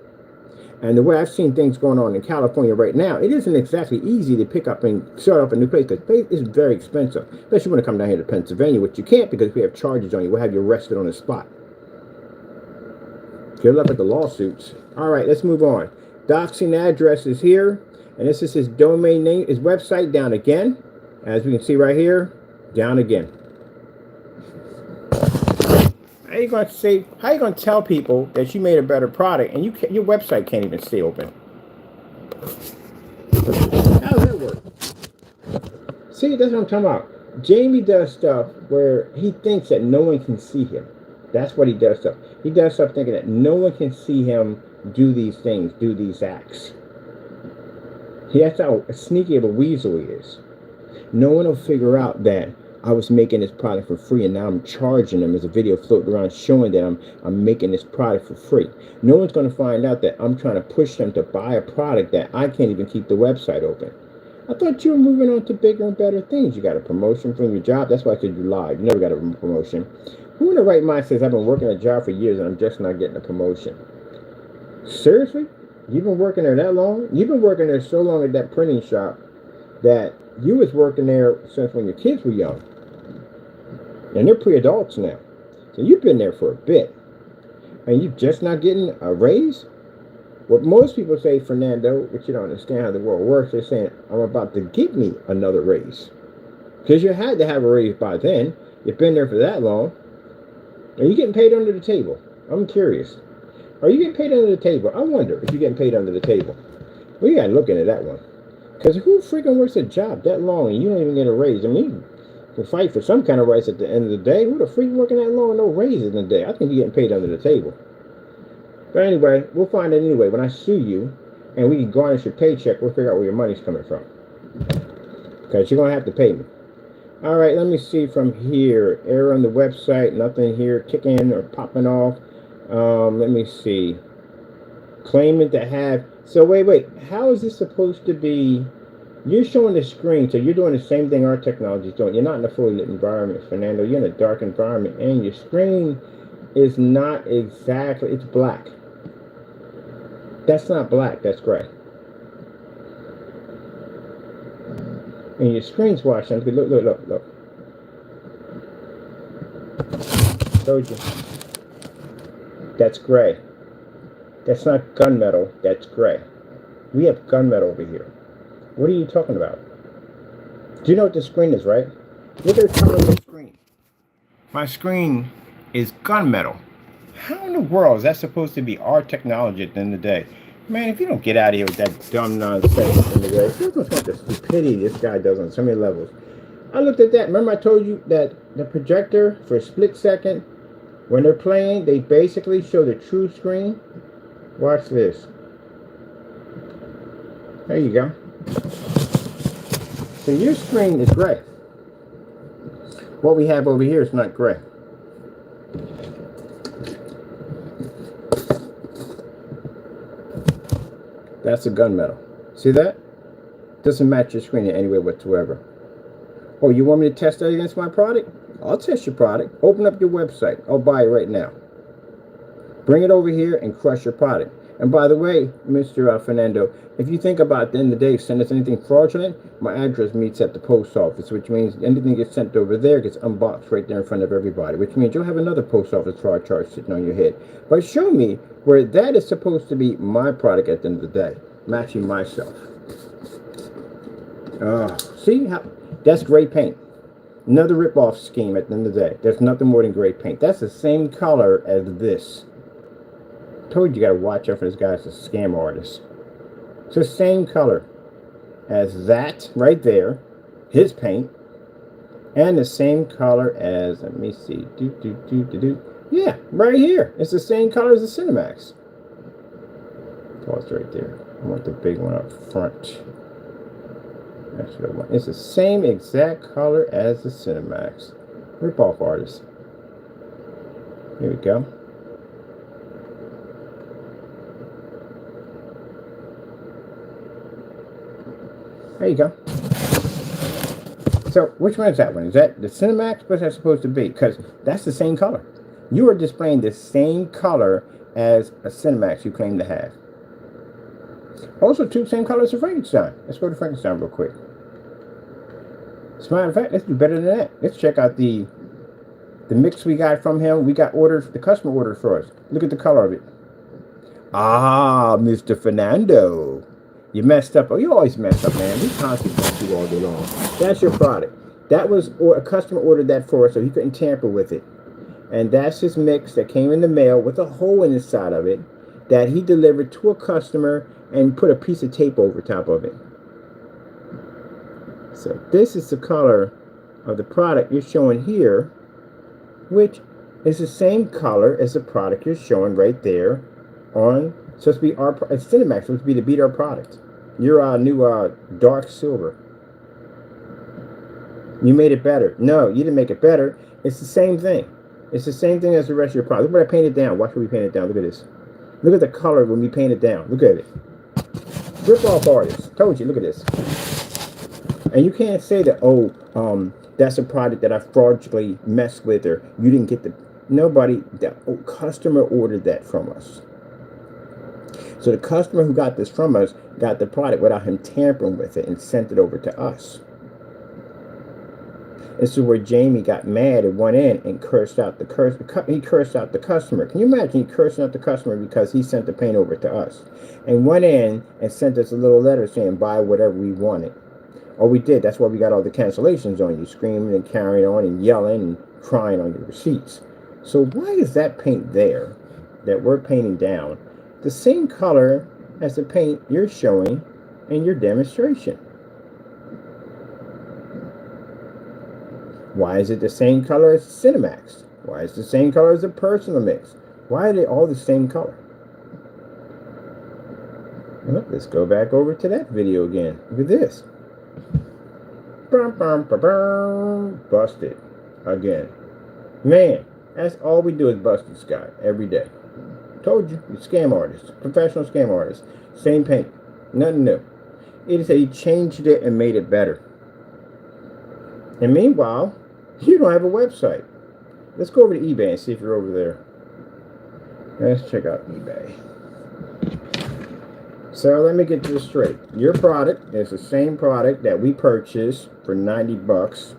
And the way I've seen things going on in California right now, it isn't exactly easy to pick up and start off a new place, because place is very expensive, especially when you come down here to Pennsylvania, which you can't because we have charges on you. We'll have you arrested on the spot. Good luck with the lawsuits. All right, let's move on. Doxing address is here, and this is his domain name, his website down again. As we can see right here, down again. How you going to say? How you going to tell people that you made a better product and your website can't even stay open? How does that work? See, that's what I'm talking about. Jamie does stuff where he thinks that no one can see him. That's what he does stuff. He does stuff thinking that no one can see him do these things, do these acts. That's how sneaky of a weasel he is. No one will figure out that I was making this product for free and now I'm charging them. As a video floating around showing that I'm making this product for free. No one's going to find out that I'm trying to push them to buy a product that I can't even keep the website open. I thought you were moving on to bigger and better things. You got a promotion from your job. That's why I said you lied. You never got a promotion. Who in the right mind says I've been working a job for years and I'm just not getting a promotion? Seriously? You've been working there that long? You've been working there so long at that printing shop that you was working there since when your kids were young. And they're pre-adults now. So you've been there for a bit. And you're just not getting a raise? What most people say, Fernando, but you don't understand how the world works, they're saying, I'm about to give me another raise. Because you had to have a raise by then. You've been there for that long. Are you getting paid under the table? I'm curious. Are you getting paid under the table? I wonder if you're getting paid under the table. We got to look into that one. Because who freaking works a job that long and you don't even get a raise? I mean, you can fight for some kind of rights at the end of the day. Who the freak working that long and no raises in the day? I think you're getting paid under the table. But anyway, we'll find it anyway. When I sue you and we can garnish your paycheck, we'll figure out where your money's coming from. Because you're going to have to pay me. All right, let me see from here. Error on the website. Nothing here kicking or popping off. Let me see. Claiming to have... So wait. How is this supposed to be... You're showing the screen, so you're doing the same thing our technology is doing. You're not in a fully lit environment, Fernando. You're in a dark environment, and your screen is not exactly... It's black. That's not black. That's gray. And your screen's washed. Look. Told you. That's gray. That's not gunmetal. That's gray. We have gunmetal over here. What are you talking about? Do you know what the screen is, right? Look at the color of the screen. My screen is gunmetal. How in the world is that supposed to be our technology at the end of the day? Man, if you don't get out of here with that dumb nonsense in the way, look what the stupidity this guy does on so many levels. I looked at that. Remember I told you that the projector, for a split second, when they're playing, they basically show the true screen. Watch this. There you go. So your screen is gray. What we have over here is not gray. That's a gunmetal. See that? Doesn't match your screen in any way whatsoever. Oh, you want me to test that against my product? I'll test your product. Open up your website. I'll buy it right now. Bring it over here and crush your product. And by the way, Mr. Fernando, if you think about at the end of the day, send us anything fraudulent, my address meets at the post office, which means anything gets sent over there gets unboxed right there in front of everybody, which means you'll have another post office fraud charge sitting on your head. But show me where that is supposed to be my product at the end of the day, matching myself. See how that's gray paint. Another rip-off scheme at the end of the day. There's nothing more than gray paint. That's the same color as this. Told you gotta watch out for this guy's a scam artist. It's the same color as that right there, his paint, and the same color as, let me see, yeah, right here. It's the same color as the Cinemax. Pause right there. I want the big one up front. That's what I want. It's the same exact color as the Cinemax. Rip-off artist. Here we go. There you go. So, which one is that one? Is that the Cinemax? What's that supposed to be? Because that's the same color. You are displaying the same color as a Cinemax you claim to have. Also, two same colors of Frankenstein. Let's go to Frankenstein real quick. As a matter of fact, let's do better than that. Let's check out the mix we got from him. We got orders, the customer ordered for us. Look at the color of it. Ah, Mr. Fernando. You messed up. Oh, you always mess up, man. We constantly mess you all day long. That's your product. That was, or a customer ordered that for us, so he couldn't tamper with it. And that's his mix that came in the mail with a hole in the side of it that he delivered to a customer and put a piece of tape over top of it. So this is the color of the product you're showing here, which is the same color as the product you're showing right there on, supposed to be our, it's Cinemax, supposed to be to beat our product. Your new dark silver. You made it better. No, you didn't make it better. It's the same thing. It's the same thing as the rest of your product. Look what I painted down. Watch what we painted down. Look at this. Look at the color when we paint it down. Look at it. Rip off artists. Told you. Look at this. And you can't say that, oh, that's a product that I fraudulently messed with, or you didn't get the... Nobody, the customer ordered that from us. So the customer who got this from us got the product without him tampering with it and sent it over to us. This is where Jamie got mad at one end and cursed out he cursed out the customer. Can you imagine he cursed out the customer because he sent the paint over to us and went in and sent us a little letter saying buy whatever we wanted? Or we did. That's why we got all the cancellations on you, screaming and carrying on and yelling and crying on your receipts. So why is that paint there that we're painting down the same color as the paint you're showing in your demonstration? Why is it the same color as Cinemax? Why is it the same color as the Personal Mix? Why are they all the same color? Well, let's go back over to that video again. Look at this. Busted again. Man, that's all we do is bust this guy every day. Told you, you're scam artists, professional scam artists. Same paint, nothing new. It is he changed it and made it better. And meanwhile, you don't have a website. Let's go over to eBay and see if you're over there. Let's check out eBay. So let me get this straight. Your product is the same product that we purchased for 90 bucks,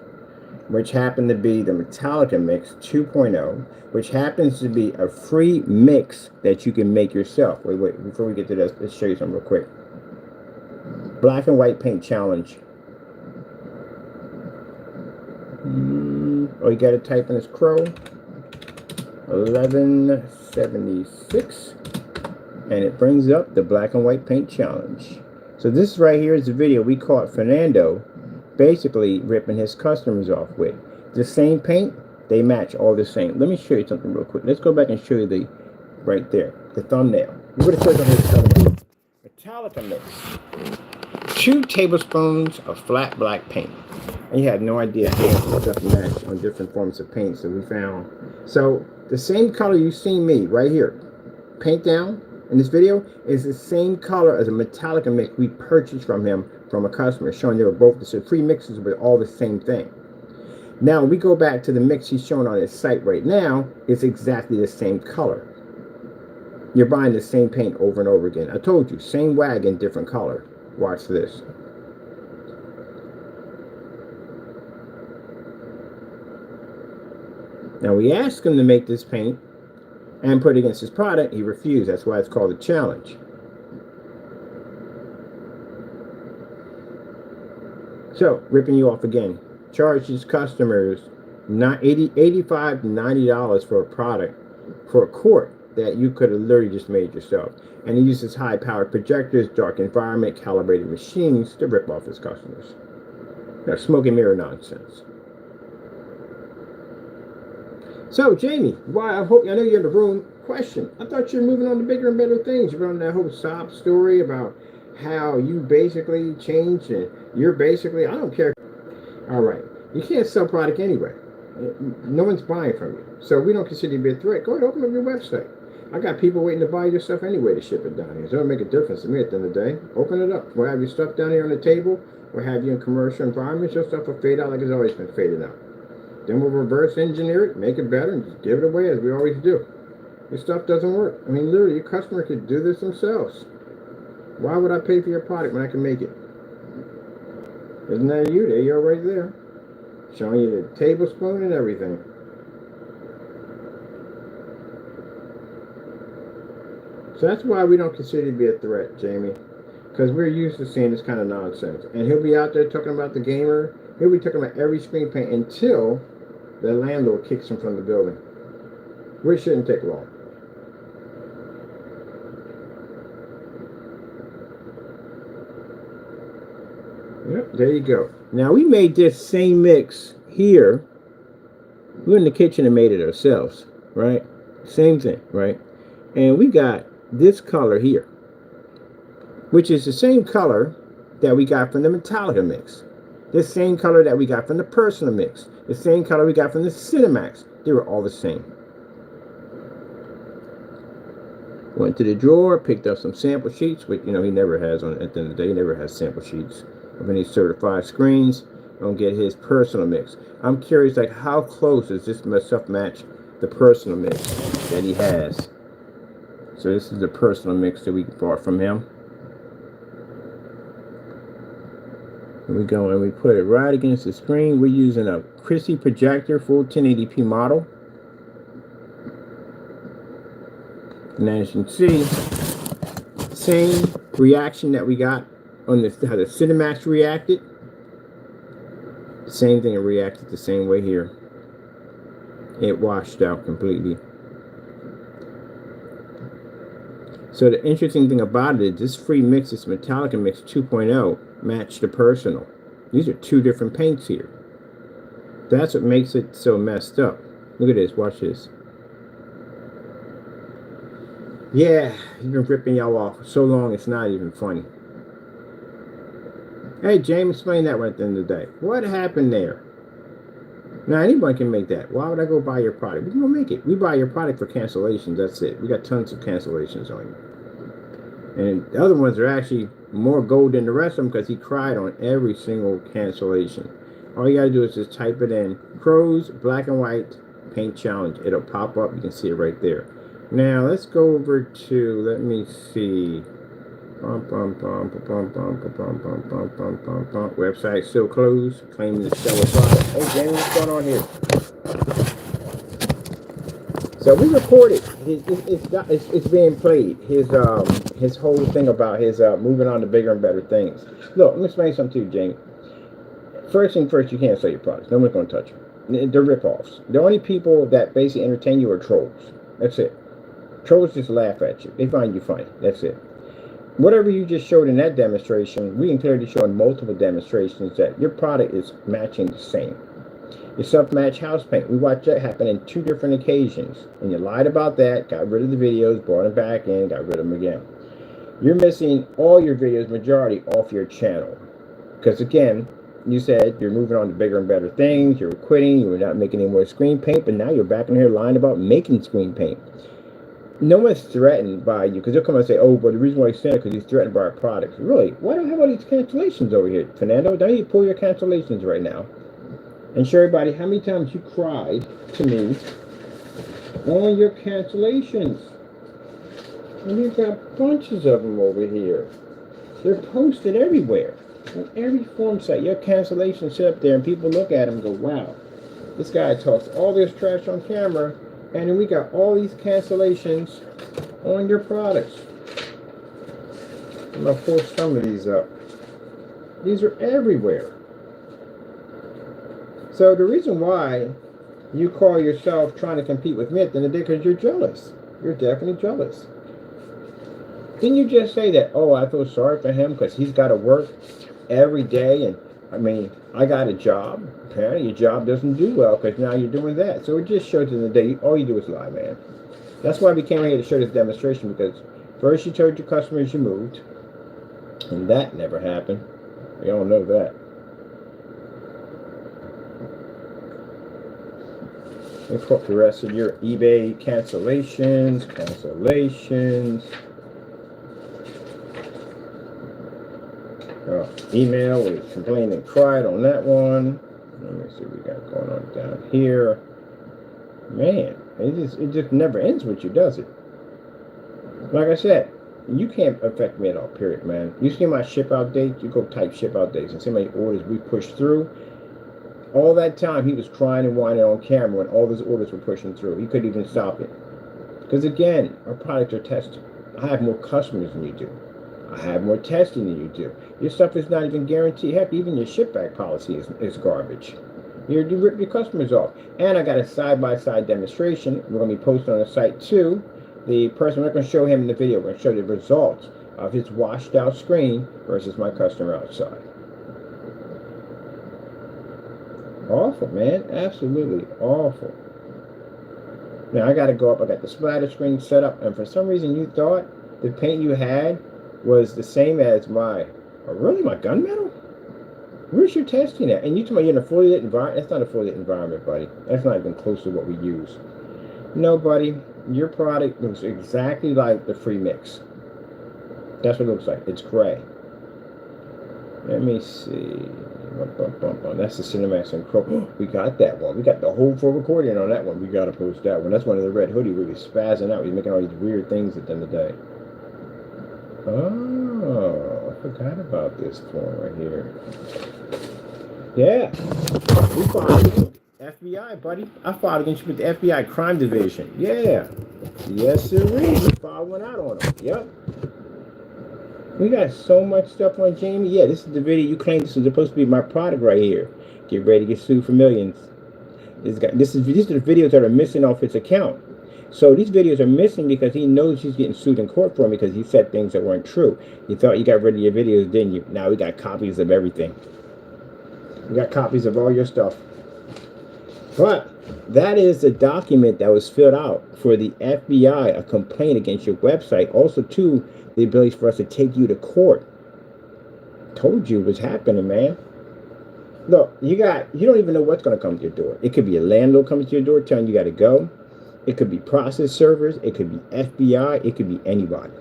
which happened to be the Metallica Mix 2.0, which happens to be a free mix that you can make yourself. Wait, before we get to this, let's show you something real quick. Black and white paint challenge. Oh, you got to type in this Crows1176, and it brings up the black and white paint challenge. So this right here is the video we caught Fernando basically ripping his customers off with. The same paint, they match all the same. Let me show you something real quick. Let's go back and show you the, right there, the thumbnail. We're going to click on this thumbnail. Metallica Mix. 2 tablespoons of flat black paint. And you had no idea how stuff match on different forms of paints that we found. So the same color you see me right here, paint down in this video, is the same color as a Metallica mix we purchased from him from a customer, showing they were both the free mixes but all the same thing. Now we go back to the mix he's showing on his site right now. It's exactly the same color. You're buying the same paint over and over again. I told you, same wagon, different color. Watch this. Now we asked him to make this paint and put it against his product. He refused. That's why it's called a challenge. So, ripping you off again. Charges customers $85 to $90 for a product for a quart that you could have literally just made yourself. And he uses high-powered projectors, dark environment, calibrated machines to rip off his customers. Now, smoke and mirror nonsense. So, Jamie, why? I know you're in the room. Question. I thought you were moving on to bigger and better things. You're on that whole sob story about how you basically changed and you're basically, I don't care. All right. You can't sell product anyway. No one's buying from you. So we don't consider you to be a threat. Go ahead and open up your website. I got people waiting to buy your stuff anyway to ship it down here. So it'll make a difference to me at the end of the day. Open it up. We'll have your stuff down here on the table. We'll have you in commercial environments. Your stuff will fade out like it's always been faded out. Then we'll reverse engineer it, make it better, and just give it away as we always do. Your stuff doesn't work. I mean, literally, your customer could do this themselves. Why would I pay for your product when I can make it? Isn't that you? There you are right there. Showing you the tablespoon and everything. So that's why we don't consider you to be a threat, Jamie. Because we're used to seeing this kind of nonsense. And he'll be out there talking about the gamer. He'll be talking about every screen paint until the landlord kicks him from the building. Which shouldn't take long. Yep, there you go. Now we made this same mix here, we're in the kitchen and made it ourselves, right? Same thing, right? And we got this color here, which is the same color that we got from the Metallica mix. The same color that we got from the Personal mix. The same color we got from the Cinemax. They were all the same. Went to the drawer, picked up some sample sheets, which, you know, he never has on, at the end of the day, he never has sample sheets of any certified screens. Don't get his Personal mix. I'm curious, like, how close does this stuff match the Personal mix that he has? So this is the Personal mix that we bought from him. And we go and we put it right against the screen. We're using a Chrissy projector, full 1080p model. And as you can see, same reaction that we got on this, how the Cinemax reacted. Same thing, it reacted the same way here. It washed out completely. So the interesting thing about it is this free mix, this Metallica mix 2.0, matched the Personal. These are two different paints here. That's what makes it so messed up. Look at this, watch this. Yeah, he's been ripping y'all off for so long it's not even funny. Hey, James, explain that one at the end of the day. What happened there? Now, anyone can make that. Why would I go buy your product? We can go make it. We buy your product for cancellations. That's it. We got tons of cancellations on you. And the other ones are actually more gold than the rest of them because he cried on every single cancellation. All you got to do is just type it in. Crows, black and white, paint challenge. It'll pop up. You can see it right there. Now, let's go over to, let me see. Website still closed. Claiming to sell a product. Hey, Jamie, what's going on here? So we recorded. It's being played. His whole thing about his moving on to bigger and better things. Look, let me explain something to you, Jamie. First thing first, you can't sell your products. No one's going to touch them. They're rip-offs. The only people that basically entertain you are trolls. That's it. Trolls just laugh at you. They find you funny. That's it. Whatever you just showed in that demonstration, we can clearly show in multiple demonstrations that your product is matching the same. Your self-match house paint, we watched that happen in 2 different occasions. And you lied about that, got rid of the videos, brought them back in, got rid of them again. You're missing all your videos, majority, off your channel. Because again, you said you're moving on to bigger and better things, you're quitting, you were not making any more screen paint, but now you're back in here lying about making screen paint. No one's threatened by you, because they'll come and say, oh, but the reason why he's saying it because he's threatened by our products. Really? Why don't I have all these cancellations over here, Fernando? Don't you pull your cancellations right now and show everybody how many times you cried to me on your cancellations. And you've got bunches of them over here. They're posted everywhere. On every forum site, your cancellations sit up there and people look at them and go, wow, this guy talks all this trash on camera, and then we got all these cancellations on your products. I'm going to pull some of these up. These are everywhere. So the reason why you call yourself trying to compete with me at the end of the day, because you're jealous. You're definitely jealous. Didn't you just say that, oh, I feel sorry for him because he's got to work every day, and I mean, I got a job. Apparently your job doesn't do well because now you're doing that. So it just shows in the day, all you do is lie, man. That's why we came here to show this demonstration, because first you told your customers you moved, and that never happened. We all know that. Let's put the rest of your eBay cancellations. Email, we complained and cried on that one. Let me see what we got going on down here. Man, it just never ends with you, does it? Like I said, you can't affect me at all, period, man. You see my ship out dates, you go type ship out dates and see how many orders we pushed through. All that time he was crying and whining on camera when all those orders were pushing through. He couldn't even stop it. Because again, our products are tested. I have more customers than you do. I have more testing than you do. Your stuff is not even guaranteed. Heck, even your ship back policy is garbage. You rip your customers off. And I got a side-by-side demonstration. We're going to be posting on the site too. The person, we're not going to show him in the video. We're going to show the results of his washed out screen versus my customer outside. Awful, man. Absolutely awful. Now I got to go up. I got the splatter screen set up, and for some reason you thought the paint you had was the same as my, oh, really, my gunmetal? Where's your testing at? And you talking about you're in a fully lit environment? That's not a fully lit environment, buddy. That's not even close to what we use. No, buddy. Your product looks exactly like the free mix. That's what it looks like. It's gray. Let me see. That's the Cinemax and Crow. We got that one. We got the whole full recording on that one. We got to post that one. That's one of the Red Hoodie where he's spazzing out. He's making all these weird things at the end of the day. Oh, I forgot about this form right here. Yeah. We filed FBI, buddy. I filed against you with the FBI Crime Division. Yeah. Yes, sir. We filed one out on him. Yep. We got so much stuff on Jamie. Yeah, this is the video you claimed this was supposed to be my product right here. Get ready to get sued for millions. These are the videos that are missing off his account. So these videos are missing because he knows he's getting sued in court for them because he said things that weren't true. You thought you got rid of your videos, didn't you? Now we got copies of everything. We got copies of all your stuff. But that is the document that was filled out for the FBI, a complaint against your website. Also, too, the ability for us to take you to court. Told you what's happening, man. Look, you don't even know what's going to come to your door. It could be a landlord coming to your door telling you got to go. It could be process servers. It could be FBI. It could be anybody.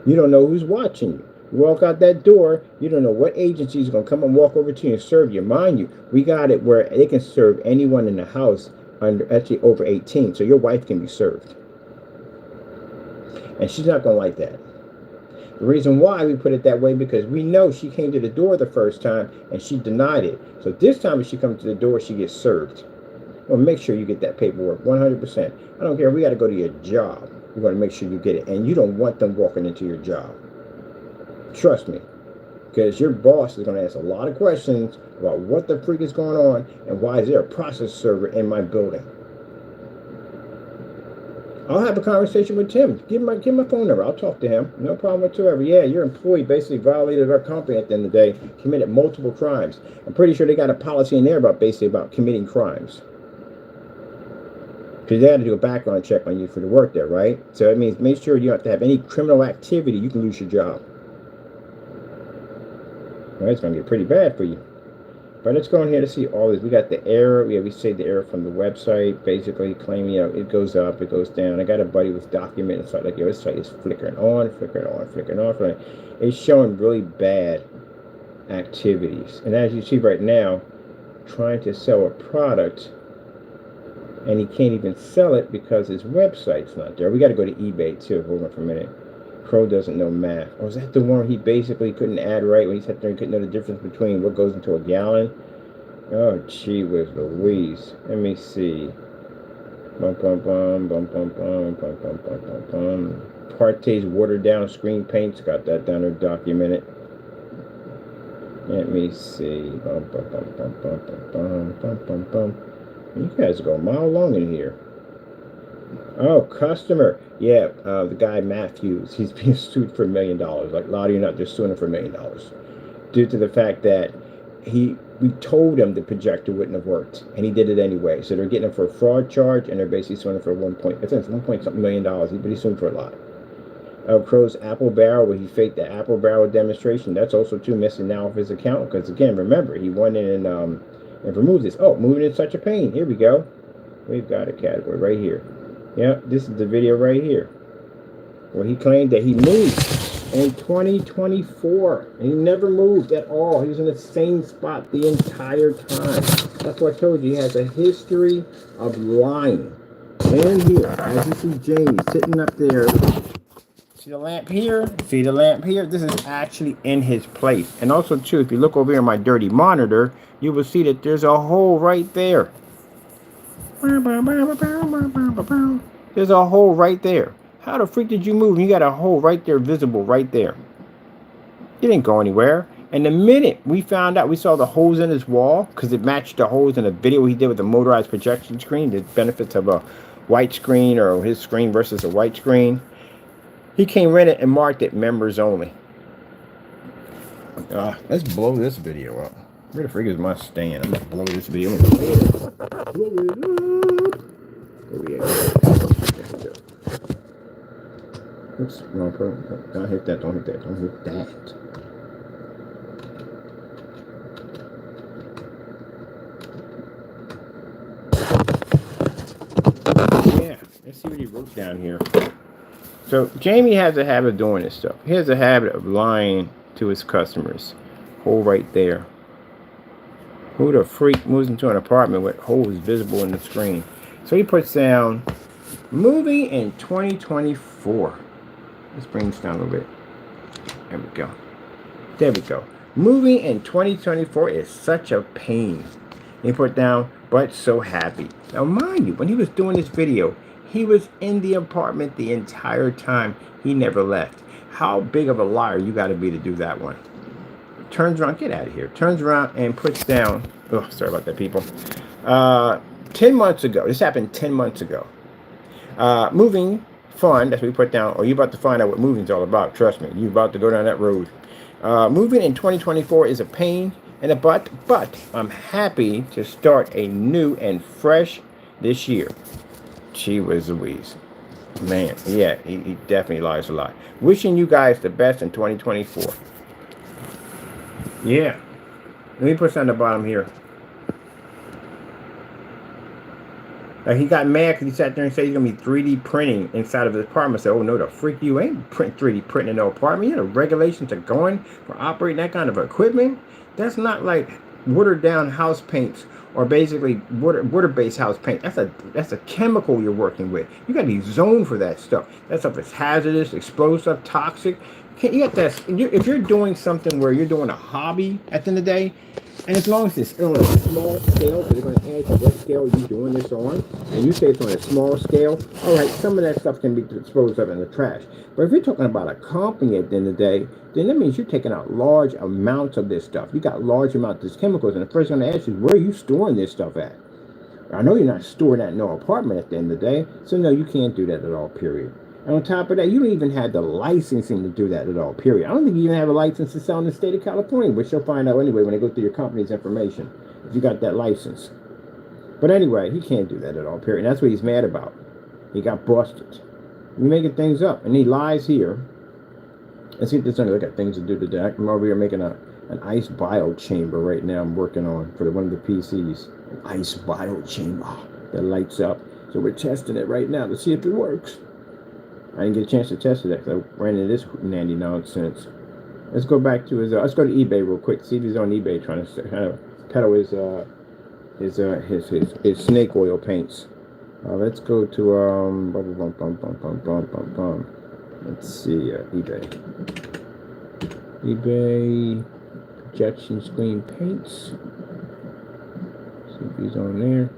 You don't know who's watching you. You walk out that door, you don't know what agency is going to come and walk over to you and serve you. Mind you, we got it where they can serve anyone in the house actually over 18. So your wife can be served. And she's not going to like that. The reason why we put it that way, because we know she came to the door the first time and she denied it. So this time if she comes to the door, she gets served. Well, make sure you get that paperwork 100%. I don't care. We got to go to your job. We want to make sure you get it. And you don't want them walking into your job. Trust me. Because your boss is going to ask a lot of questions about what the freak is going on and why is there a process server in my building. I'll have a conversation with Tim. Give him my phone number. I'll talk to him. No problem whatsoever. Yeah, your employee basically violated our company at the end of the day, committed multiple crimes. I'm pretty sure they got a policy in there about committing crimes. Because they had to do a background check on you for the work there, right? So it means make sure you don't have to have any criminal activity. You can lose your job. All right, it's going to get pretty bad for you. But let's go in here to see all this. We got the error. Yeah, we saved the error from the website, basically claiming, it goes up, it goes down. I got a buddy with document. It's like, this site is flickering on, flickering on, flickering off. It's showing really bad activities. And as you see right now, trying to sell a product, and he can't even sell it because his website's not there. We got to go to eBay too. Hold on for a minute. Crow doesn't know math. Oh, is that the one where he basically couldn't add right when he sat there and couldn't know the difference between what goes into a gallon? Oh, gee whiz Louise. Let me see. Bum, bum, bum, bum, bum, bum, bum, bum, bum, bum, bum. Partes watered down screen paints. Got that down there documented. Let me see. Bum, bum, bum, bum, bum, bum, bum, bum, bum. You guys go a mile long in here. Oh, customer. Yeah, the guy Matthews, he's being sued for $1 million. Like a lot of you know, they're suing him for $1 million. Due to the fact that we told him the projector wouldn't have worked, and he did it anyway. So they're getting him for a fraud charge, and they're basically suing him for $1 million, but he's suing for a lot. Crow's Apple Barrel, where he faked the Apple Barrel demonstration, that's also too missing now off his account, because again, remember, he went in and removed this. Oh, moving in such a pain. Here we go. We've got a category right here. Yeah, this is the video right here where he claimed that he moved in 2024 and he never moved at all. He was in the same spot the entire time. That's what I told you. He has a history of lying. And here, as you see Jamie sitting up there, see the lamp here? See the lamp here? This is actually in his place. And also too, if you look over here on my dirty monitor, you will see that there's a hole right there. There's a hole right there. How the freak did you move? You got a hole right there, visible right there. You didn't go anywhere. And the minute we found out, we saw the holes in his wall, because it matched the holes in the video he did with the motorized projection screen, the benefits of a white screen or his screen versus a white screen. He came in it and marked it members only. Let's blow this video up. Where the frig is my stand? I'm gonna blow this video. I'm gonna blow it up. Where we at? There we go. Oops, wrong pro. Don't hit that. Don't hit that. Don't hit that. Yeah, let's see what he wrote down here. So Jamie has a habit of doing this stuff. He has a habit of lying to his customers. Hole right there. Who the freak moves into an apartment with holes visible in the screen? So he puts down moving in 2024. Let's bring this down a little bit. There we go. There we go. Moving in 2024 is such a pain. He put down, but so happy. Now mind you, when he was doing this video, he was in the apartment the entire time. He never left. How big of a liar you got to be to do that one? Turns around, get out of here. Turns around and puts down, oh, sorry about that, people. 10 months ago, this happened 10 months ago. Moving fun, that's what we put down. Oh, you about to find out what moving's all about. Trust me, you about to go down that road. Moving in 2024 is a pain and a but I'm happy to start a new and fresh this year. Gee whiz Louise. Man, yeah, he definitely lies a lot. Wishing you guys the best in 2024. Yeah. Let me put something on the bottom here. He got mad because he sat there and said he's going to be 3D printing inside of his apartment. I said, oh, no, the freak you ain't 3D printing in no apartment. You know, regulations are going for operating that kind of equipment. That's not like watered down house paints or basically water-based house paint. That's a chemical you're working with. You got to be zoned for that stuff. That stuff is hazardous, explosive, toxic. You got that. If you're doing something where you're doing a hobby at the end of the day, and as long as it's on a small scale, because they're going to ask you what scale you're doing this on, and you say it's on a small scale, all right, some of that stuff can be disposed of in the trash. But if you're talking about a company at the end of the day, then that means you're taking out large amounts of this stuff. You got large amounts of these chemicals, and the first thing I'm going to ask you is, where are you storing this stuff at? I know you're not storing that in no apartment at the end of the day, so no, you can't do that at all, period. And on top of that, you don't even have the licensing to do that at all, period. I don't think you even have a license to sell in the state of California, which you'll find out anyway when they go through your company's information, if you got that license. But anyway, he can't do that at all, period. And that's what he's mad about. He got busted. You're making things up, and he lies here. Let's see if there's any other things to do today. I'm over here making an ice bio chamber right now I'm working on for one of the PCs. An ice bio chamber that lights up. So we're testing it right now to see if it works. I didn't get a chance to test it because I ran into this nanny nonsense. Let's go back to his. Let's go to eBay real quick. See if he's on eBay trying to kind of peddle his snake oil paints. Let's go to let's see eBay projection screen paints. See if he's on there.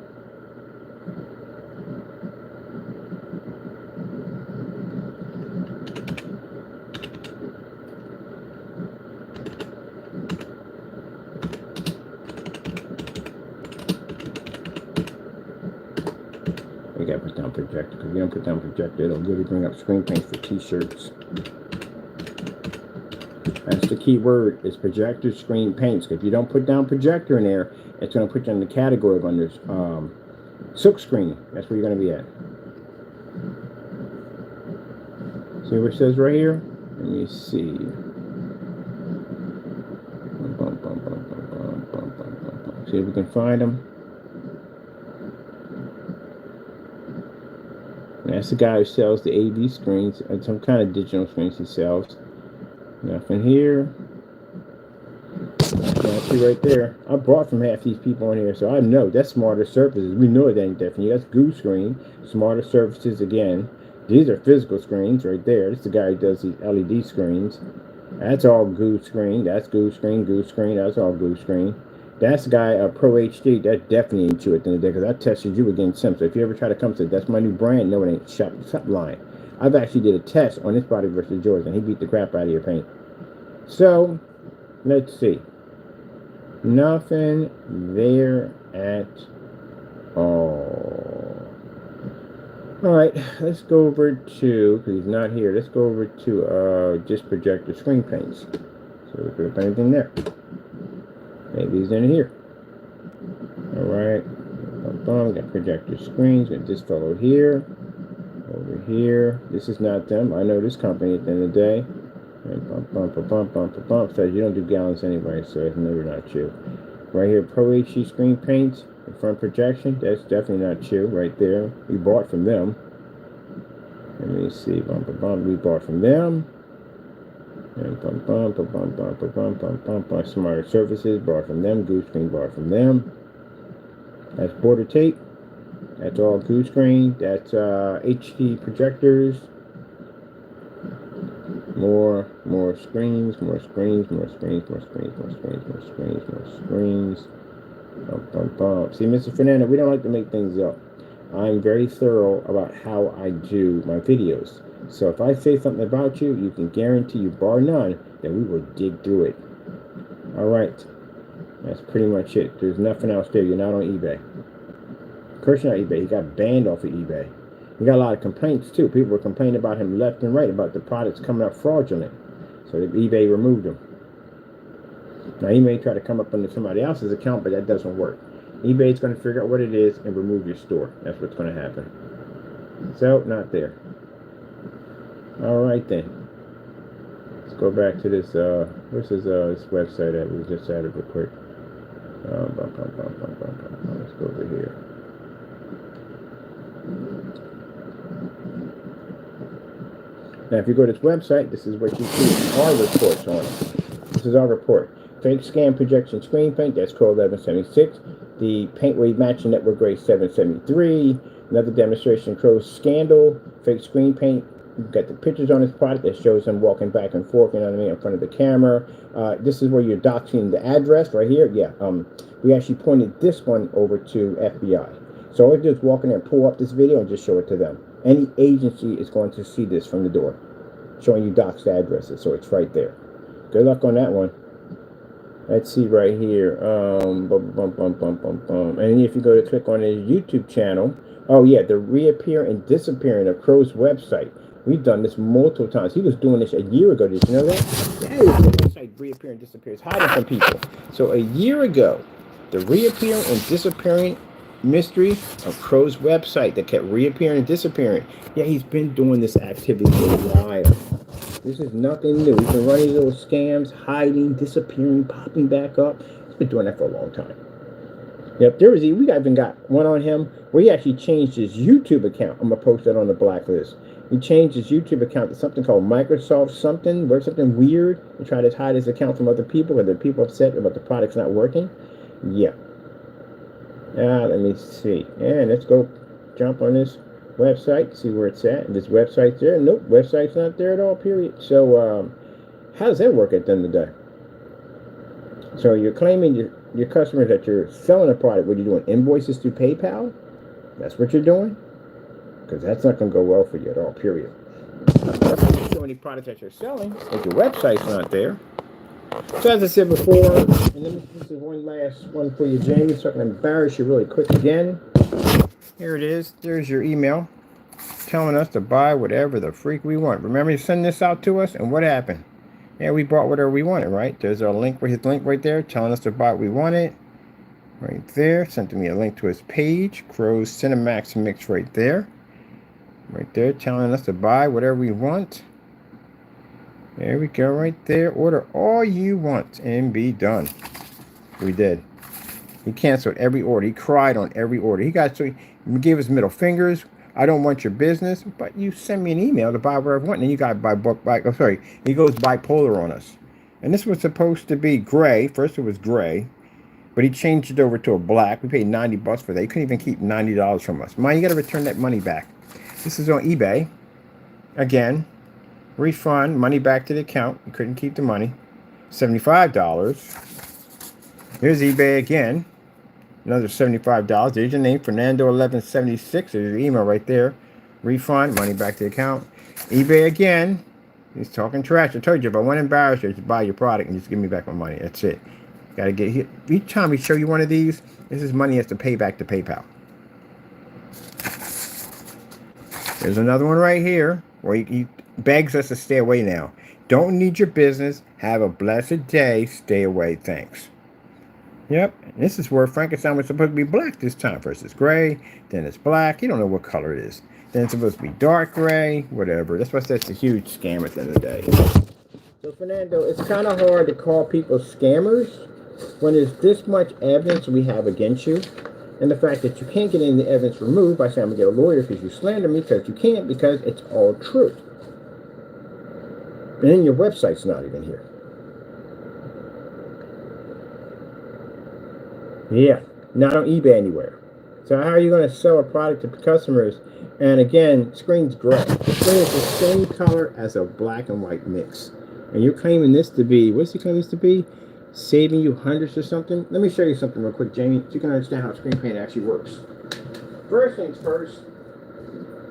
We gotta put down projector, because if you don't put down projector, it'll really bring up screen paints for t-shirts. That's the key word, is projector screen paints. If you don't put down projector in there, it's gonna put you in the category of under silk screen. That's where you're gonna be at. See what it says right here? Let me see. See if we can find them. That's the guy who sells the AV screens and some kind of digital screens he sells. Nothing here. See right there. I bought from half these people on here, so I know that's Smarter Surfaces. We know it ain't different. That's Goo Screen, Smarter Surfaces again. These are physical screens right there. This is the guy who does these LED screens. That's all Goo Screen. That's Goo Screen, Goo Screen. That's all Goo Screen. That's the guy, Pro HD. That definitely ain't you at the end of the day, because I tested you against him. So if you ever try to come to that's my new brand, no, it ain't. Stop lying. I've actually did a test on this body versus yours, and he beat the crap out of your paint. So, let's see. Nothing there at all. Alright, let's go over to, because he's not here, let's go over to just projector screen paints. So we put up anything there. Maybe it's in here. All right. Got projector screens. Got this fellow here. Over here. This is not them. I know this company at the end of the day. And bump. So you don't do gallons anyway, so it's never not you. Right here, Pro HD screen paint and front projection. That's definitely not you right there. We bought from them. Let me see. We bought from them. And Smarter Surfaces, bought from them. Goose Screen, bought from them. That's border tape. That's all Goose Screen. That's HD projectors. More screens. See, Mr. Fernando, we don't like to make things up. I'm very thorough about how I do my videos. So if I say something about you, you can guarantee you, bar none, that we will dig through it. All right. That's pretty much it. There's nothing else there. You're not on eBay. Of course you're not eBay. He got banned off of eBay. He got a lot of complaints, too. People were complaining about him left and right about the products coming up fraudulent. So eBay removed him. Now, he may try to come up under somebody else's account, but that doesn't work. eBay's going to figure out what it is and remove your store. That's what's going to happen. So, not there. All right, then. Let's go back to this, where's this website that we just added real quick. Let's go over here. Now, if you go to this website, this is what you see. Our reports on it. This is our report. Fake scan projection screen paint, that's Crows1176. The paint wave matching network grade 773. Another demonstration, Crows scandal, fake screen paint. You've got the pictures on this product that shows him walking back and forth, you know what I mean, in front of the camera. This is where you're doxing the address right here. Yeah, we actually pointed this one over to FBI. So all I do is walk in there and pull up this video and just show it to them. Any agency is going to see this from the door, showing you doxed addresses, so it's right there. Good luck on that one. Let's see right here. And if you go to click on his YouTube channel, oh yeah, the reappear and disappearing of Crow's website. We've done this multiple times. He was doing this a year ago. Did you know that? Yeah, the website reappear and disappear. It's hiding from people. So a year ago, the reappear and disappearing mystery of Crow's website that kept reappearing and disappearing. Yeah, he's been doing this activity for a while. This is nothing new. He's been running little scams, hiding, disappearing, popping back up. He's been doing that for a long time. Yep, we even got one on him where he actually changed his YouTube account. I'm going to post that on the blacklist. He changed his YouTube account to something called Microsoft something weird, and tried to hide his account from other people, or the people upset about the product's not working. Yeah. Let me see. And let's go jump on this website, see where it's at. This website's there. Nope, website's not there at all, period. So how does that work at the end of the day? So you're claiming your customers that you're selling a product. What are you doing? Invoices through PayPal? That's what you're doing? Because that's not going to go well for you at all, period. So many products that you're selling, if your website's not there. So as I said before, and then this is one last one for you, Jamie, so I can embarrass you really quick again. Here it is. There's your email telling us to buy whatever the freak we want. Remember to send this out to us, and what happened? Yeah, we bought whatever we wanted, right? There's our link, his link right there, telling us to buy what we wanted. Right there. Sent me a link to his page. Crow's Cinemax Mix right there. Right there, telling us to buy whatever we want. There we go, right there. Order all you want and be done. We did. He canceled every order. He cried on every order. He gave us middle fingers. I don't want your business, but you send me an email to buy whatever I want, and you got he goes bipolar on us. And this was supposed to be gray. First it was gray, but he changed it over to a black. We paid $90 for that. He couldn't even keep $90 from us. Man, you got to return that money back. This is on eBay. Again, refund, money back to the account. You couldn't keep the money. $75. Here's eBay again. Another $75. There's your name, Crows1176. There's your email right there. Refund, money back to the account. eBay again. He's talking trash. I told you, if I want to embarrass you, just buy your product and just give me back my money. That's it. Got to get hit. Each time we show you one of these, this is money he has to pay back to PayPal. There's another one right here where he begs us to stay away now. Don't need your business. Have a blessed day. Stay away. Thanks. Yep, and this is where Frankenstein was supposed to be black this time. First it's gray, then it's black. You don't know what color it is. Then it's supposed to be dark gray, whatever. That's why that's a huge scam at the end of the day. So, Fernando, it's kind of hard to call people scammers when there's this much evidence we have against you. And the fact that you can't get any evidence removed by saying I'm going to get a lawyer because you slander me, because you can't, because it's all true. And then your website's not even here. Yeah, not on eBay anywhere. So how are you going to sell a product to customers? And again, screen's gray. The screen is the same color as a black and white mix. And you're claiming this to be, what's he claiming this to be? Saving you hundreds or something? Let me show you something real quick, Jamie, so you can understand how screen paint actually works. First things first,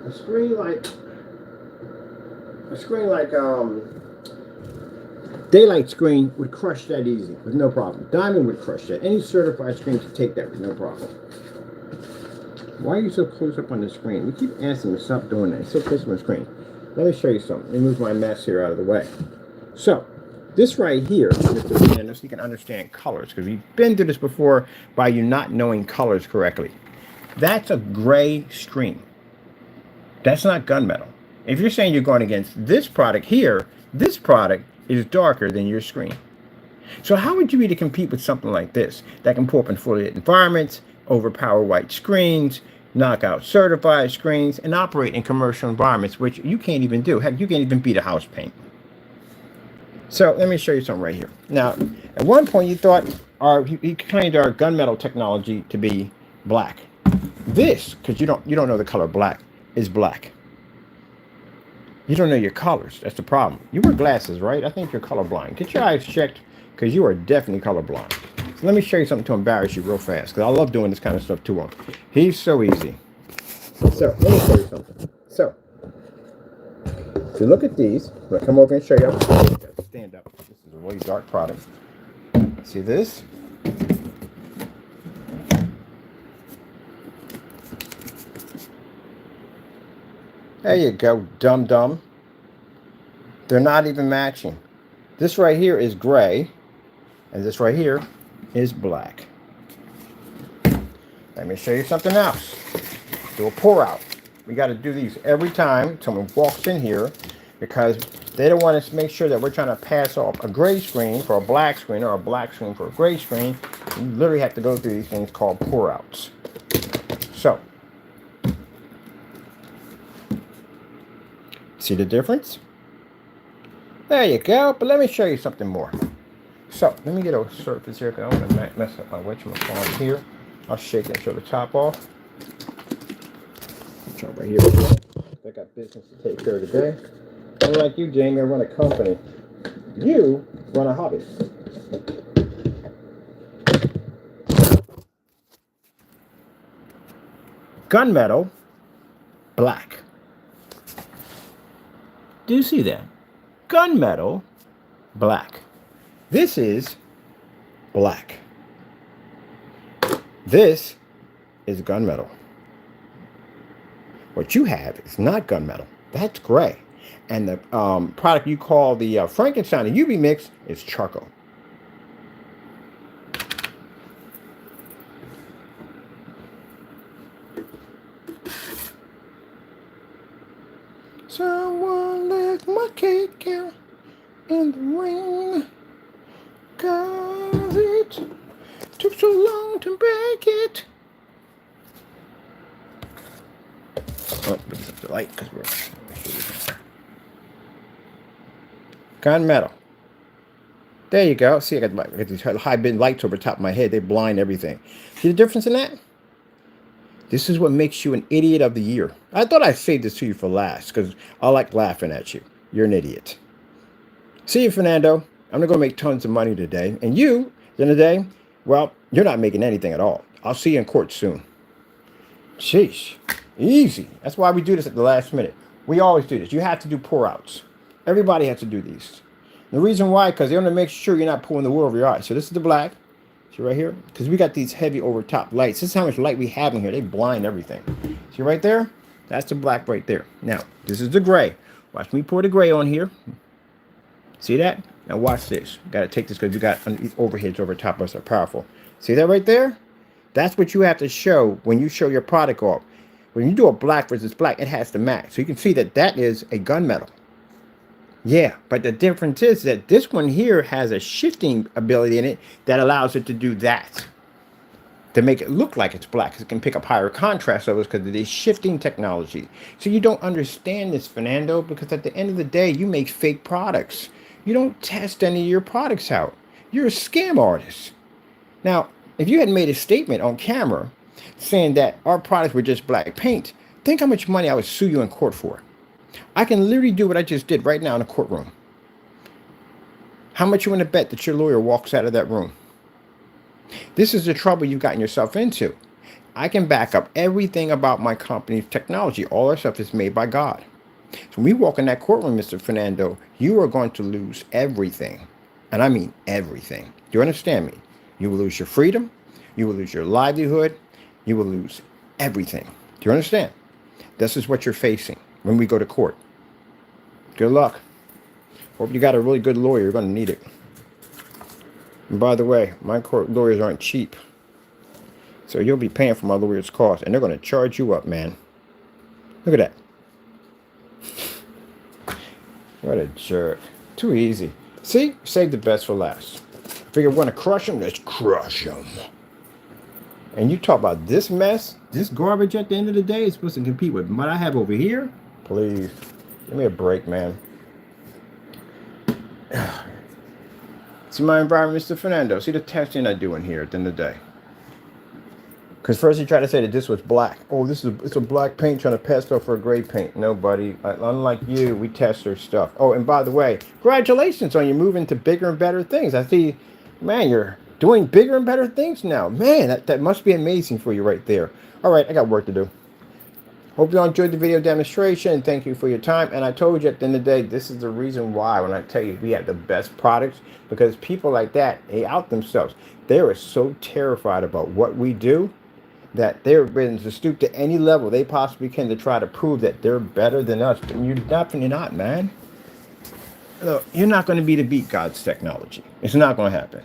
a screen like daylight screen would crush that easy with no problem. Diamond would crush that. Any certified screen could take that with no problem. Why are you so close up on the screen? We keep asking you to stop doing that. It's so close on the screen. Let me show you something. Let me move my mess here out of the way. So, this right here, Mr. Fernando, so you can understand colors, because we've been through this before by you not knowing colors correctly. That's a gray screen. That's not gunmetal. If you're saying you're going against this product here, this product is darker than your screen. So how would you be to compete with something like this that can pull up in fully lit environments, overpower white screens, knock out certified screens, and operate in commercial environments, which you can't even do? Heck, you can't even beat a house paint. So let me show you something right here. Now, at one point you thought he claimed our gunmetal technology to be black. This, because you don't know the color black, is black. You don't know your colors. That's the problem. You wear glasses, right? I think you're colorblind. Get your eyes checked, because you are definitely colorblind. So let me show you something to embarrass you real fast, because I love doing this kind of stuff to him. He's so easy. So let me show you something. So if you look at these, I'm going to come over and show you. Stand up. This is a really dark product. See this? There you go, dum-dum. They're not even matching. This right here is gray, and this right here is black. Let me show you something else. Do a pour out. We got to do these every time someone walks in here, because they don't want to make sure that we're trying to pass off a gray screen for a black screen or a black screen for a gray screen. You literally have to go through these things called pour outs. So, see the difference? There you go. But let me show you something more. So, let me get a surface here, because I don't want to mess up my whatchamacallit here. I'll shake it and show the top off. Jump right here. I got business to take care of today. Unlike you, Jamie, I run a company. You run a hobby. Gunmetal, black. Do you see that? Gunmetal, black. This is black. This is gunmetal. What you have is not gunmetal. That's gray. And the product you call the Frankenstein and UV mix is charcoal. Someone left my cake out in the rain, 'cause it took so long to break it. Oh, brings up the light because we're gunmetal. There you go. See, I got these high bin lights over top of my head. They blind everything. See the difference in that? This is what makes you an idiot of the year. I thought I'd save this to you for last, because I like laughing at you. You're an idiot. See you, Fernando. I'm going to go make tons of money today. And you, at the end of the day, well, you're not making anything at all. I'll see you in court soon. Sheesh. Easy. That's why we do this at the last minute. We always do this. You have to do pour outs. Everybody has to do these. The reason why, because they want to make sure you're not pulling the wool over your eyes. So this is the black. See right here? Because we got these heavy over top lights. This is how much light we have in here. They blind everything. See right there? That's the black right there. Now, this is the gray. Watch me pour the gray on here. See that? Now watch this. Got to take this because we got overheads over top of us are powerful. See that right there? That's what you have to show when you show your product off. When you do a black versus black, it has to match. So you can see that that is a gunmetal. Yeah, but the difference is that this one here has a shifting ability in it that allows it to do that. To make it look like it's black, because it can pick up higher contrast levels because of this shifting technology. So you don't understand this, Fernando, because at the end of the day, you make fake products. You don't test any of your products out. You're a scam artist. Now, if you had made a statement on camera saying that our products were just black paint, think how much money I would sue you in court for. I can literally do what I just did right now in a courtroom. How much you want to bet that your lawyer walks out of that room? This is the trouble you've gotten yourself into. I can back up everything about my company's technology. All our stuff is made by God. So when we walk in that courtroom, Mr. Fernando, you are going to lose everything. And I mean everything. Do you understand me? You will lose your freedom. You will lose your livelihood. You will lose everything. Do you understand? This is what you're facing when we go to court. Good luck. Hope you got a really good lawyer. You're going to need it. And by the way, my court lawyers aren't cheap. So you'll be paying for my lawyer's costs. And they're going to charge you up, man. Look at that. What a jerk. Too easy. See? Save the best for last. Figure we're going to crush them? Let's crush them. And you talk about this mess, this garbage at the end of the day is supposed to compete with what I have over here? Please. Give me a break, man. See my environment, Mr. Fernando. See the testing I do in here at the end of the day. Because first you try to say that this was black. Oh, it's a black paint trying to pass off for a gray paint. No, buddy. Unlike you, we test our stuff. Oh, and by the way, congratulations on you moving to bigger and better things. I see, man, you're doing bigger and better things now. Man, that must be amazing for you right there. All right, I got work to do. Hope you all enjoyed the video demonstration. Thank you for your time. And I told you at the end of the day, this is the reason why when I tell you we have the best products, because people like that, they out themselves. They are so terrified about what we do that they're willing to stoop to any level they possibly can to try to prove that they're better than us. And you're definitely not, man. Look, you're not going to be to beat God's technology. It's not going to happen.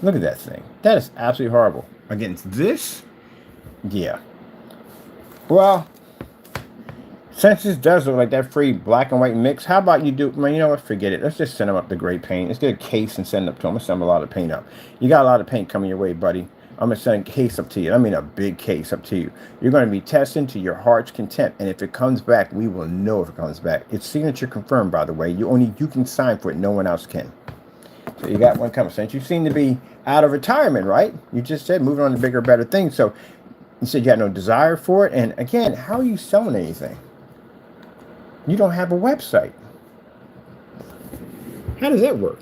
Look at that thing. That is absolutely horrible. Against this, yeah. Well, since this does look like that free black and white mix, how about you do, man, you know what, forget it. Let's just send them up the gray paint. Let's get a case and send it up to them. I'm going to send them a lot of paint up. You got a lot of paint coming your way, buddy. I'm going to send a case up to you. I mean a big case up to you. You're going to be testing to your heart's content. And if it comes back, we will know if it comes back. It's signature confirmed, by the way. You can sign for it. No one else can. So you got one coming. Since you seem to be out of retirement, right? You just said moving on to bigger, better things. So you said you had no desire for it. And again, how are you selling anything? You don't have a website. How does that work?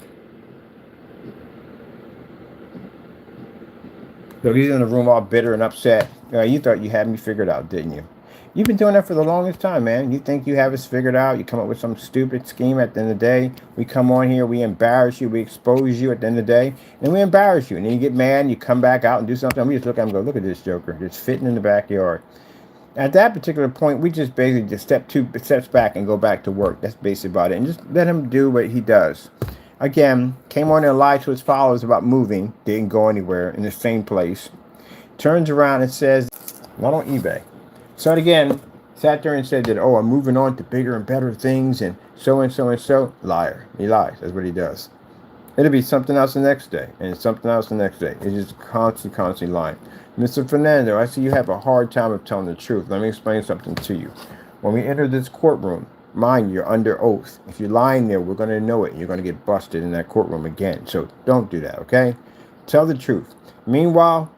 So he's in the room all bitter and upset. You thought you had me figured out, didn't you? You've been doing that for the longest time, man. You think you have us figured out. You come up with some stupid scheme at the end of the day. We come on here, we embarrass you, we expose you at the end of the day, and we embarrass you. And then you get mad, and you come back out and do something. We just look at him and go, look at this joker. Just fitting in the backyard. At that particular point, we just basically just step 2 steps back and go back to work. That's basically about it. And just let him do what he does. Again, came on there and lied to his followers about moving. Didn't go anywhere, in the same place. Turns around and says, not on eBay. So again, sat there and said that, oh, I'm moving on to bigger and better things and so and so and so. Liar. He lies. That's what he does. It'll be something else the next day and something else the next day. It's just constantly lying. Mr. Fernando, I see you have a hard time of telling the truth. Let me explain something to you. When we enter this courtroom, mind you, you're under oath. If you're lying there, we're going to know it. You're going to get busted in that courtroom again. So don't do that, okay? Tell the truth. Meanwhile,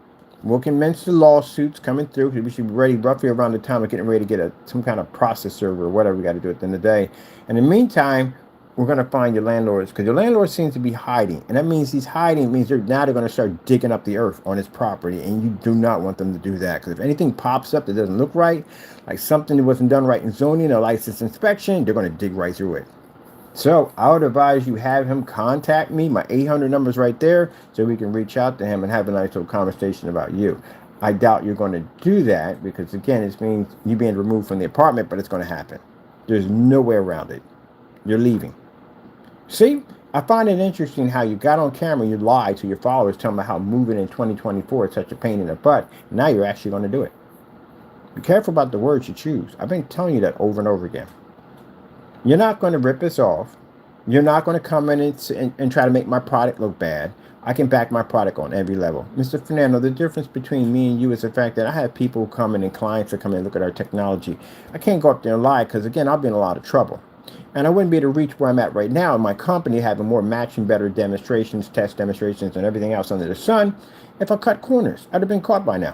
we'll commence the lawsuits coming through. We should be ready roughly around the time of getting ready to get some kind of process server or whatever we got to do at the end of the day. And in the meantime, we're going to find your landlords, because your landlord seems to be hiding. And that means he's hiding. It means they're going to start digging up the earth on his property. And you do not want them to do that. Because if anything pops up that doesn't look right, like something that wasn't done right in zoning or license inspection, they're going to dig right through it. So I would advise you have him contact me. My 800 number's right there, so we can reach out to him and have a nice little conversation about you. I doubt you're going to do that because, again, it means you being removed from the apartment, but it's going to happen. There's no way around it. You're leaving. See? I find it interesting how you got on camera and you lied to your followers telling them how moving in 2024 is such a pain in the butt. Now you're actually going to do it. Be careful about the words you choose. I've been telling you that over and over again. You're not going to rip us off. You're not going to come in and try to make my product look bad. I can back my product on every level. Mr. Fernando, the difference between me and you is the fact that I have people come in and clients that come in and look at our technology. I can't go up there and lie because, again, I'll be in a lot of trouble. And I wouldn't be able to reach where I'm at right now in my company, having more matching, better demonstrations, test demonstrations, and everything else under the sun. If I cut corners, I'd have been caught by now.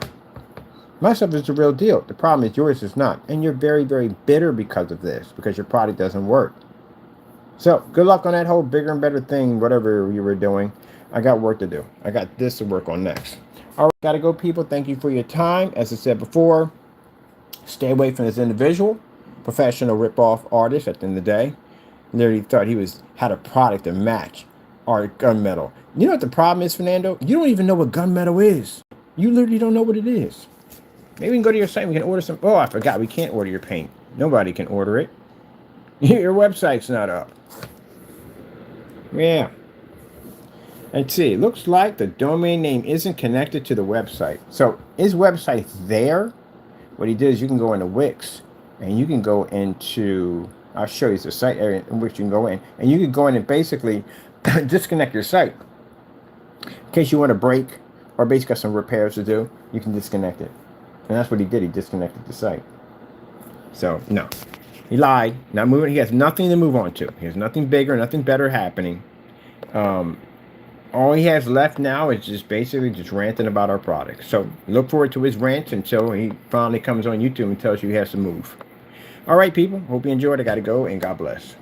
My stuff is the real deal. The problem is yours is not. And you're very, very bitter because of this, because your product doesn't work. So good luck on that whole bigger and better thing, whatever you were doing. I got work to do. I got this to work on next. All right, got to go, people. Thank you for your time. As I said before, stay away from this individual, professional rip-off artist at the end of the day. Literally thought he had a product to match our gunmetal. You know what the problem is, Fernando? You don't even know what gunmetal is. You literally don't know what it is. Maybe we can go to your site. We can order some. Oh, I forgot. We can't order your paint. Nobody can order it. Your website's not up. Yeah. Let's see. It looks like the domain name isn't connected to the website. So his website's there. What he did is you can go into Wix and you can go into, I'll show you the site area in which you can go in. And you can go in and basically disconnect your site. In case you want to break or basically got some repairs to do, you can disconnect it. And that's what he did. He disconnected the site. So, no. He lied. Not moving. He has nothing to move on to. He has nothing bigger, nothing better happening. All he has left now is just basically just ranting about our product. So, look forward to his rants until he finally comes on YouTube and tells you he has to move. All right, people. Hope you enjoyed. I got to go, and God bless.